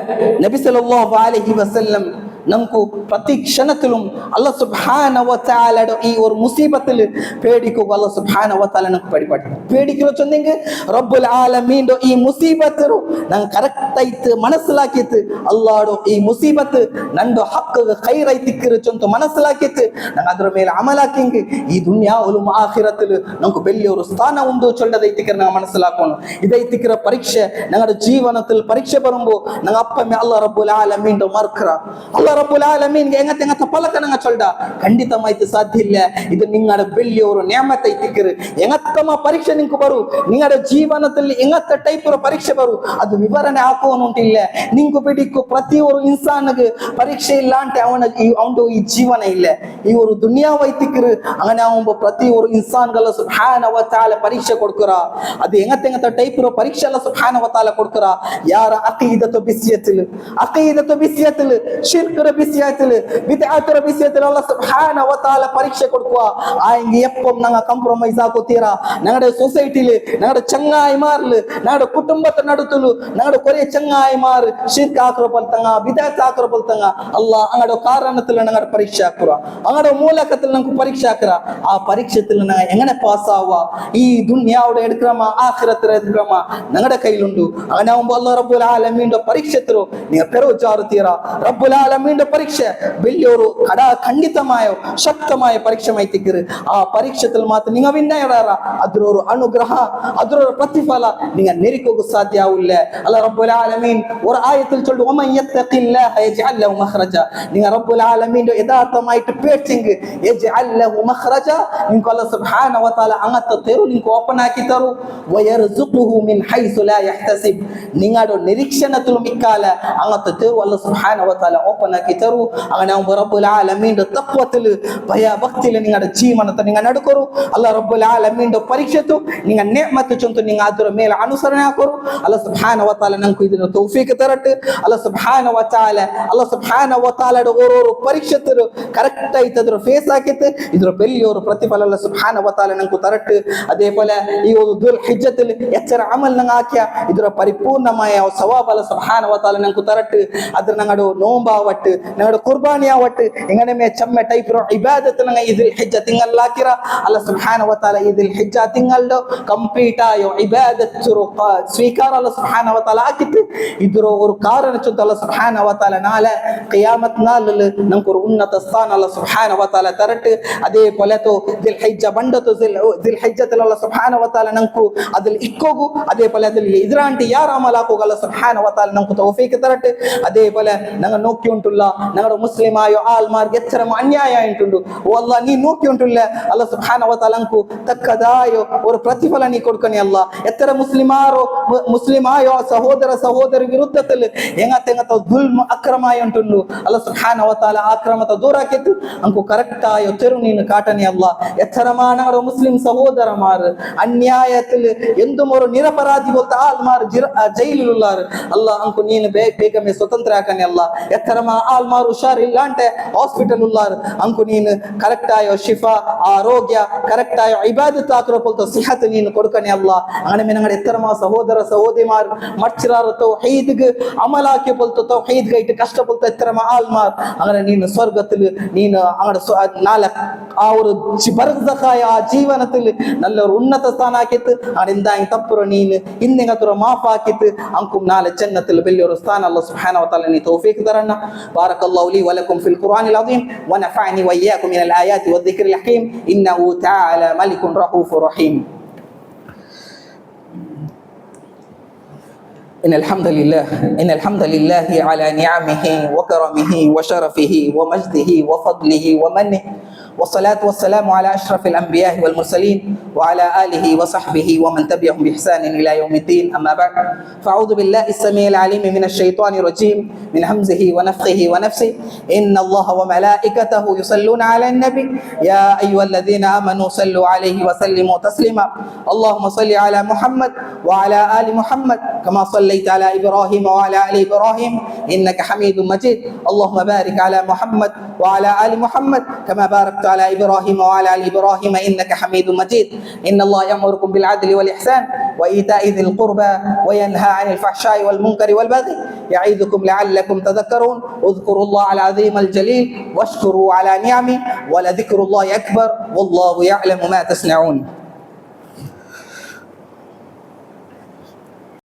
நபி ஸல்லல்லாஹு அலைஹி வஸல்லம் நமக்கு ಪ್ರತಿ ಕ್ಷಣத்திலும் ಅಲ್ಲಾಹ್ ಸುಬ್ಹಾನಹು ವ ತಆಲಾ ಈ ஒரு ಮುಸೀಬத்தில் பேடிக்கோ ಅಲ್ಲಾಹ್ ಸುಬ್ಹಾನಹು ವ ತಆಲಾ நமக்கு படிப்பாட்டி பேடிக்கோ சொன்னீங்க ರಬ್ಬುಲ್ ಆಲಮೀನ್ ಈ ಮುಸೀಬತ್ತು ನಂಗ ಕರೆಕ್ಟ್ ಐತು ಮನಸ್ಸಿಲಾಕಿತ್ತು ಅಲ್ಲಾಹ್ ಈ ಮುಸೀಬತ್ತು ನಂದು ಹಕ್ಕಿಗೆ ಖೈರ್ ಐತಿಕ್ಕಿರು ಚಂತ ಮನಸ್ಸಿಲಾಕಿತ್ತು ನಂಗ ಅದರ ಮೇಲೆ ಅಮಲ್ ಹಾಕಿಂಗ ಈ ದುನಿಯಾ ಉಲುಮ್ ಆಖಿರത്തിൽ നമുക്ക് വലിയൊരു സ്ഥാനം ഉണ്ട് ചൊല്ലದ ಐತಿಕ್ಕಿರು ನಂಗ ಮನಸ್ಸಿಲಾಕೋನು ಇದೈತಿಕ್ಕಿರ ಪರೀಕ್ಷೆ ನಂಗದ ಜೀವನത്തിൽ ಪರೀಕ್ಷೆ ಬರುಂಬೋ ನಂಗ ಅಪ್ಪಮ್ಮೆ ಅಲ್ಲಾಹ್ ರಬ್ಬುಲ್ ಆಲಮೀನ್ ಮರ್ಕರ ಅಲ್ಲಾಹ್ ರಬ್ಬುಲ್ ಆಲಮೀನ್ ಎಂಗತ್ತ ಫಲಕ ನಂಗ ಚೊಲ್ಡ ಖಂಡಿತಮಾಯ್ತು ಸಾಧ್ಯ ಇಲ್ಲ ಇದು ನಿಂಗಡ ಬೆಳ್ಳಿಯವರು ನೇಮತ ಐತಿಕ್ಕಿರು ಎಂಗತ್ತಮ ಪರೀಕ್ಷೆ ನಿಂಕು ಬರು ನಿಂಗಡ ಜೀವನದಲ್ಲಿ ಎಂಗತ್ತ ಟೈಪ್ ಪರೀಕ್ಷೆ ಬರು ಅದು ವಿವರಣೆ ಹಾಕೋನು ಉಂಟಿಲ್ಲ ನಿಂಕು ಬಿಡಿಕ್ಕು ಪ್ರತಿಯೊರು ಇನ್ಸಾನ್ಗೆ ಪರೀಕ್ಷೆ ಇಲ್ಲ ಅಂಟೆ ಅವನು ಈ ಜೀವನ ಇಲ್ಲ ಇವರು ದುನಿಯಾ ವೈತಿಕ್ಕಿರು അങ്ങനെ ആവുമ്പോ ಪ್ರತಿಯೊರು ಇನ್ಸಾನ್ಗಳ ಸುಬ್ಹಾನಹು ವ ತಆಲಾ ಪರೀಕ್ಷೆ ಕೊಡ್ಕರ ಅದು ಎಂಗತ್ತ ಟೈಪ್ ಪರೀಕ್ಷೆ ಎಲ್ಲ ಸುಬ್ಹಾನಹು ವ ತಆಲಾ ಕೊಡ್ಕರ ಯಾರ ಅಕೀದತು ಬಿಸಿಯತಿಲ್ ಶಿರ್ಕ ഷിർക്കുടെ വിഷയത്തിൽ ബിദ്അത്തുടെ വിഷയത്തിൽ അല്ലാഹു സുബ്ഹാനഹു വ തആല പരീക്ഷ കൊടുക്കുക ആയെങ്കിൽ എപ്പം ഞങ്ങൾ കോംപ്രമൈസ് ആക്കോತೀರಾ ഞങ്ങളുടെ സൊസൈറ്റിയിൽ ഞങ്ങളുടെ ചങ്ങായിമാരിൽ ഞങ്ങളുടെ കുടുംബത്തിനടുത്തുള്ളൂ ഞങ്ങളുടെ കുറേ ചങ്ങായിമാർ ഷിർക്ക് ആക്രപൽത്തങ്ങ ബിദ്അത്ത് ആക്രപൽത്തങ്ങ അല്ലാഹ് അങ്ങയുടെ കാരണത്തിൽ ഞങ്ങളുടെ പരീക്ഷ ആക്കുക അങ്ങയുടെ മൂലകത്തിൽ നമുക്ക് പരീക്ഷ ആക്കുക ആ പരീക്ഷത്തിൽ ഞങ്ങൾ എങ്ങനെ പാസ് ആവുക ഈ ദുനിയാവുടെ എടുക്കമ ആഖിറത്തിലെ എടുക്കമ ഞങ്ങളുടെ കയ്യിലുണ്ട് അങ്ങനെ ആവുമ്പോൾ അല്ലാഹു റബ്ബുൽ ആലമീന്റെ പരീക്ഷത്തിലോ നിങ്ങൾ പെരുജാറുತ್ತೀರಾ റബ്ബുൽ ആലമീന്റെ പരീക്ഷ വലിയൊരു ಖಂಡಿತമായ ಶಕ್ತമായ ಪರೀಕ್ಷೆಮಾಯಿ ತಿಕ್ಕರು ಆ ಪರೀಕ್ಷೆಯಲ್ಲಿ ಮಾತ್ರ ನೀವು ವಿನ್ನಯರಾರ ಅದರೊರು ಅನುಗ್ರಹ ಅದರೊರು ಪ್ರತಿಫಲ ನೀವು ನೆರಿಕೋಗು ಸಾಧ್ಯ ಆವಿಲ್ಲ ಅಲ್ಲ ರಬ್ಬುಲ್ ಆಲಮೀನ್ ஒரு ஆயத்தில் சொல்லு ومن يتق الله يجعل له مخرجا நீங்க ரப்புல் ஆலமீன் யதார்த்தமாயிட்டு பேச்சிங்க يجعل له مخرجا நீங்க அல்லாஹ் சுப்ஹானஹு வ தஆலா அங்கத்த ತೆರು நீங்க ಓಪನ್ ಆಕಿ ತರು ويرزقه من حيث لا يحتسب நீங்கடோ ನಿರೀಕ್ಷಣತಲು ಮಿಕ್ಕಾಲ ಅங்கತ್ತ ತೆರು ಅಲ್ಲಾಹ್ ಸುಬ್ಹಾನಹು ವ ತಆಲಾ ಓಪನ್ ಆಕಿ ತರು അങ്ങനെ റബ്ബുൽ ആലമീന്റെ തഖ്വത്തിൽ ഭയഭക്തിയിൽ നിങ്ങളുടെ ಜೀವನത്തെ നിങ്ങൾ ನಡ್ಕೋರು ಅಲ್ಲಾಹ್ ರಬ್ಬುಲ್ ಆಲಮೀന്റെ ಪರೀಕ್ಷೆತು നിങ്ങൾ ನೆಮತ್ ಚಂತು നിങ്ങൾ ಅದರ ಮೇಲೆ ಅನುಸರಣೆ ಹಾಕೋರು ಅಲ್ಲಾಹ್ ಸುಬ್ಹಾನಹು ವ ತಆಲಾ ನಂಕು ಇದನ್ನ ತೌಫೀಕ್ ತರಟ್ ಅಲ್ಲಾಹ್ ಸುಬ್ಹಾನಹು ವ ತಆಲಾ ಓರೋರು ಪರೀಕ್ಷೆತರು ಕರೆಕ್ಟ್ ಆಯ್ತದ್ರ ಫೇಸ್ ಹಾಕಿತ್ತು ಇದ್ರ ಬೆಲ್ಲಿಯೋರು ಪ್ರತಿಫಲ ಅಲ್ಲಾಹ್ ಸುಬ್ಹಾನಹು ವ ತಆಲಾ ನಂಕು ತರಟ್ ಅದೇ ಪೋಲೆ ಈ ಒಂದು ದುಲ್ ಹಿಜ್ಜത്തിൽ ಎಚ್ಚರ ಅಮಲ್ ನಂಗ ಹಾಕ್ಯ ಇದರ ಪರಿಪೂರ್ಣമായ ಸವಾಬ್ ಅಲ್ಲಾಹ್ ಸುಬ್ಹಾನಹು ವ ತಆಲಾ ನಂಕು ತರಟ್ ಅದ್ರ ನಂಗಡು ನೋಂಬಾವಟ್ ನಂಗಡು ಕುರ್ಬಾನಿ ಆವಟ್ ಇಂಗನೆ ಮೇ ಚಮ್ಮೆ ಟೈಪ್ ರೋ ಇಬಾದತ್ ನಂಗ ಇದಿಲ್ ಹಿಜ್ಜ ತಿಂಗಲ್ ಲಾಕಿರ ಅಲ್ಲಾಹ್ ಸುಬ್ಹಾನಹು ವ ತಆಲಾ ಇದಿಲ್ ಹಿಜ್ಜ ತಿಂಗಲ್ಡು ಕಂಪ್ಲೀಟ್ ಆಯೋ ಇಬಾದತ್ ಸ್ವೀಕಾರ ಅಲ್ಲಾಹ್ ಸುಬ್ಹಾನಹು ವ ತಆಲಾ ಹಾಕಿತ್ತು ಇದರ ಒಂದು ಕಾರಣ ಚಂತ ಅಲ್ಲಾಹ್ ಸುಬ್ಹಾನಹು ವ ತಆಲಾ ನಾಳೆ ಕಿಯಾಮತ್ ನಾಲ್ ನಂಕು ಉನ್ನತ ಸ್ಥಾನ ಅಲ್ಲಾಹ್ ಸುಬ್ಹಾನಹು ವ ತಆಲಾ ತರಟ್ ಅದೇ ಪೊಲೆತು ದಿಲ್ ಹಿಜ್ಜ ಬಂಡತು ದಿಲ್ ಹಿಜ್ಜತಲ್ ಅಲ್ಲಾಹ್ ಸುಬ್ಹಾನಹು ವ ತಆಲಾ ನಂಕು ಅದಲ್ಲಿ ಇಕ್ಕೋಗು ಅದೇ ಪೊಲೆದಲ್ಲಿ ಇದ್ರಾಂಟಿ ಯಾರ ಅಮಲ್ ಹಾಕೋಗ ಅಲ್ಲಾಹ್ ಸುಬ್ಹಾನಹು ವ ತಆಲಾ ನಂಕು ತೌಫೀಕ್ ತರಟ್ ಅದೇ ಪೊಲೆ ನಂಗ ನೋಕಿ ಉಂಟುಲ್ಲ ನಂಗಡ ಮುಸ್ಲಿಂ ಆಯೋ ಆಲ್ಮಾರ್ ಎಚ್ಚರಮ ಅನ್ಯಾಯ ಉಂಟುಂಡು ಓ ಅಲ್ಲಾಹ್ ನೀ ನೋಕಿ ಉಂಟುಲ್ಲ ಅಲ್ಲಾಹ್ ಸುಬ್ಹಾನಹು ವ ತಆಲಾ ನಂಕು ತಕ್ಕದಾಯೋ ಒಂದು ಪ್ರತಿಫಲ ನೀ ಕೊಡ್ಕನಿ ಅಲ್ಲಾಹ್ ಎತ್ತರ ಮುಸ್ಲಿಮಾಯೋ ಸಹೋದರ ಸಹೋದರಿ ವಿರುದ್ಧದಲ್ಲಿ ಹೆಂಗತ್ತ ದುಲ್ಮ್ ಅಕ್ರಮಾಯ ಉಂಟುಂಡು ಅಲ್ಲಾಹ್ ಸುಬ್ಹಾನಹು ವ ತಆಲಾ ಆಕ್ರಮತ ದೂರ ಹಾಕಿತ್ತು ಅಂಕು ಕರೆಕ್ಟ್ ಆಯೋ ತೆರು ನೀನು ಕಾಟನಿ ಅಲ್ಲಾಹ್ ಎತ್ತರ ಮಾನಗಡ ಮುಸ್ಲಿಂ ಸಹೋದರ ಮಾರ್ ಅನ್ಯಾಯത്തിൽ എന്തും ഒരു നിരപരാധി പോലത്തെ ആൾമാർ ജയിലിലുള്ളാർ അല്ലാഹ് ಅಂಕು ನೀನು ಬೇಗಮೇ ಸ್ವತಂತ್ರ ಹಾಕನಿ ಅಲ್ಲಾಹ್ ಎತ್ತರಮ ಆಲ್ಮಾರ್ ಹುಷಾರಿಲ್ಲಾಂಟೆ ಹಾಸ್ಪಿಟಲ್ ಉಳ್ಳಾರ್ ಅಂಕು ನೀನು ಕರೆಕ್ಟ್ ಆಯೋ ಶಿಫಾ ಆರೋಗ್ಯ ಕರೆಕ್ಟ್ ಆಯೋ ಇಬಾದತ್ ಹಾಕಿರೋ ಪೊಲ್ತ ಸಿಹತ್ ನೀನು ಕೊಡ್ಕನಿ ಅಲ್ಲಾಹ್ അങ്ങനെ ഞങ്ങളുടെ എത്തരമ സഹോദര സഹോദരിമാർ മച്ചിറാർ തൗഹീദ്ಗೆ ಅಮಲ್ ಹಾಕಿ ಪೊಲ್ತ ತೌಹೀದ್ ಗೈಟ್ ಕಷ್ಟಪೊಲ್ತ ಎತ್ತರಮ ಆಲ್ಮಾರ್ അങ്ങനെ ನೀನು ಸ್ವರ್ಗത്തിൽ ನೀನು അങ്ങടെ നാളെ ആ ഒരു ബർസഖായ ആ ಜೀವನത്തിൽ നല്ലൊരു ഉന്നത സ്ഥാನ ಹಾಕಿತ್ತು അങ്ങനെ എന്തായി ತಪ್ಪುರ ನೀನು ಹಿಂದೆಂಗತರ ಮಾಫ್ ಹಾಕಿತ್ತು ಅಂಕು ನಾಳೆ ಜನ್ನത്തിൽ വലിയൊരു സ്ഥാನ ಅಲ್ಲಾಹ್ സുബ്ഹാനഹു വ തആല നീ തൗഫീഖ് തരന്ന ബാറകല്ലാഹു ലി വലക്കും ഫിൽ ഖുർആനിൽ അദീം വനഫഅനി വഇയ്യാകും മിനൽ ആയാതി വദ്ദിക്രിൽ ഹകീം ഇന്നഹു തആല മലികുൻ റഊഫുർ റഹീം إن الحمد لله على نعمه وكرمه وشرفه ومجده وفضله ومنه والصلاة والسلام على أشرف الأنبياء والمرسلين وعلى آله وصحبه ومن تبعهم بإحسان إلى يوم الدين أما بعد فأعوذ بالله السميع العليم من الشيطان الرجيم من همزه ونفخه ونفسه إن الله وملائكته يصلون على النبي يا أيها الذين آمنوا صلوا عليه وسلموا تسليما اللهم صل على محمد وعلى آل محمد كما صليت على إبراهيم وعلى آل إبراهيم إنك حميد مجيد اللهم بارك على محمد وعلى آل محمد كما باركت على إبراهيم وعلى آل إبراهيم إنك حميد مجيد إن الله يأمركم بالعدل والإحسان وإيتاء ذي القربى وينهى عن الفحشاء والمنكر والبغي يعظكم لعلكم تذكرون اذكروا الله العظيم الجليل واشكروا على نعمه ولذكر الله أكبر والله يعلم ما تصنعون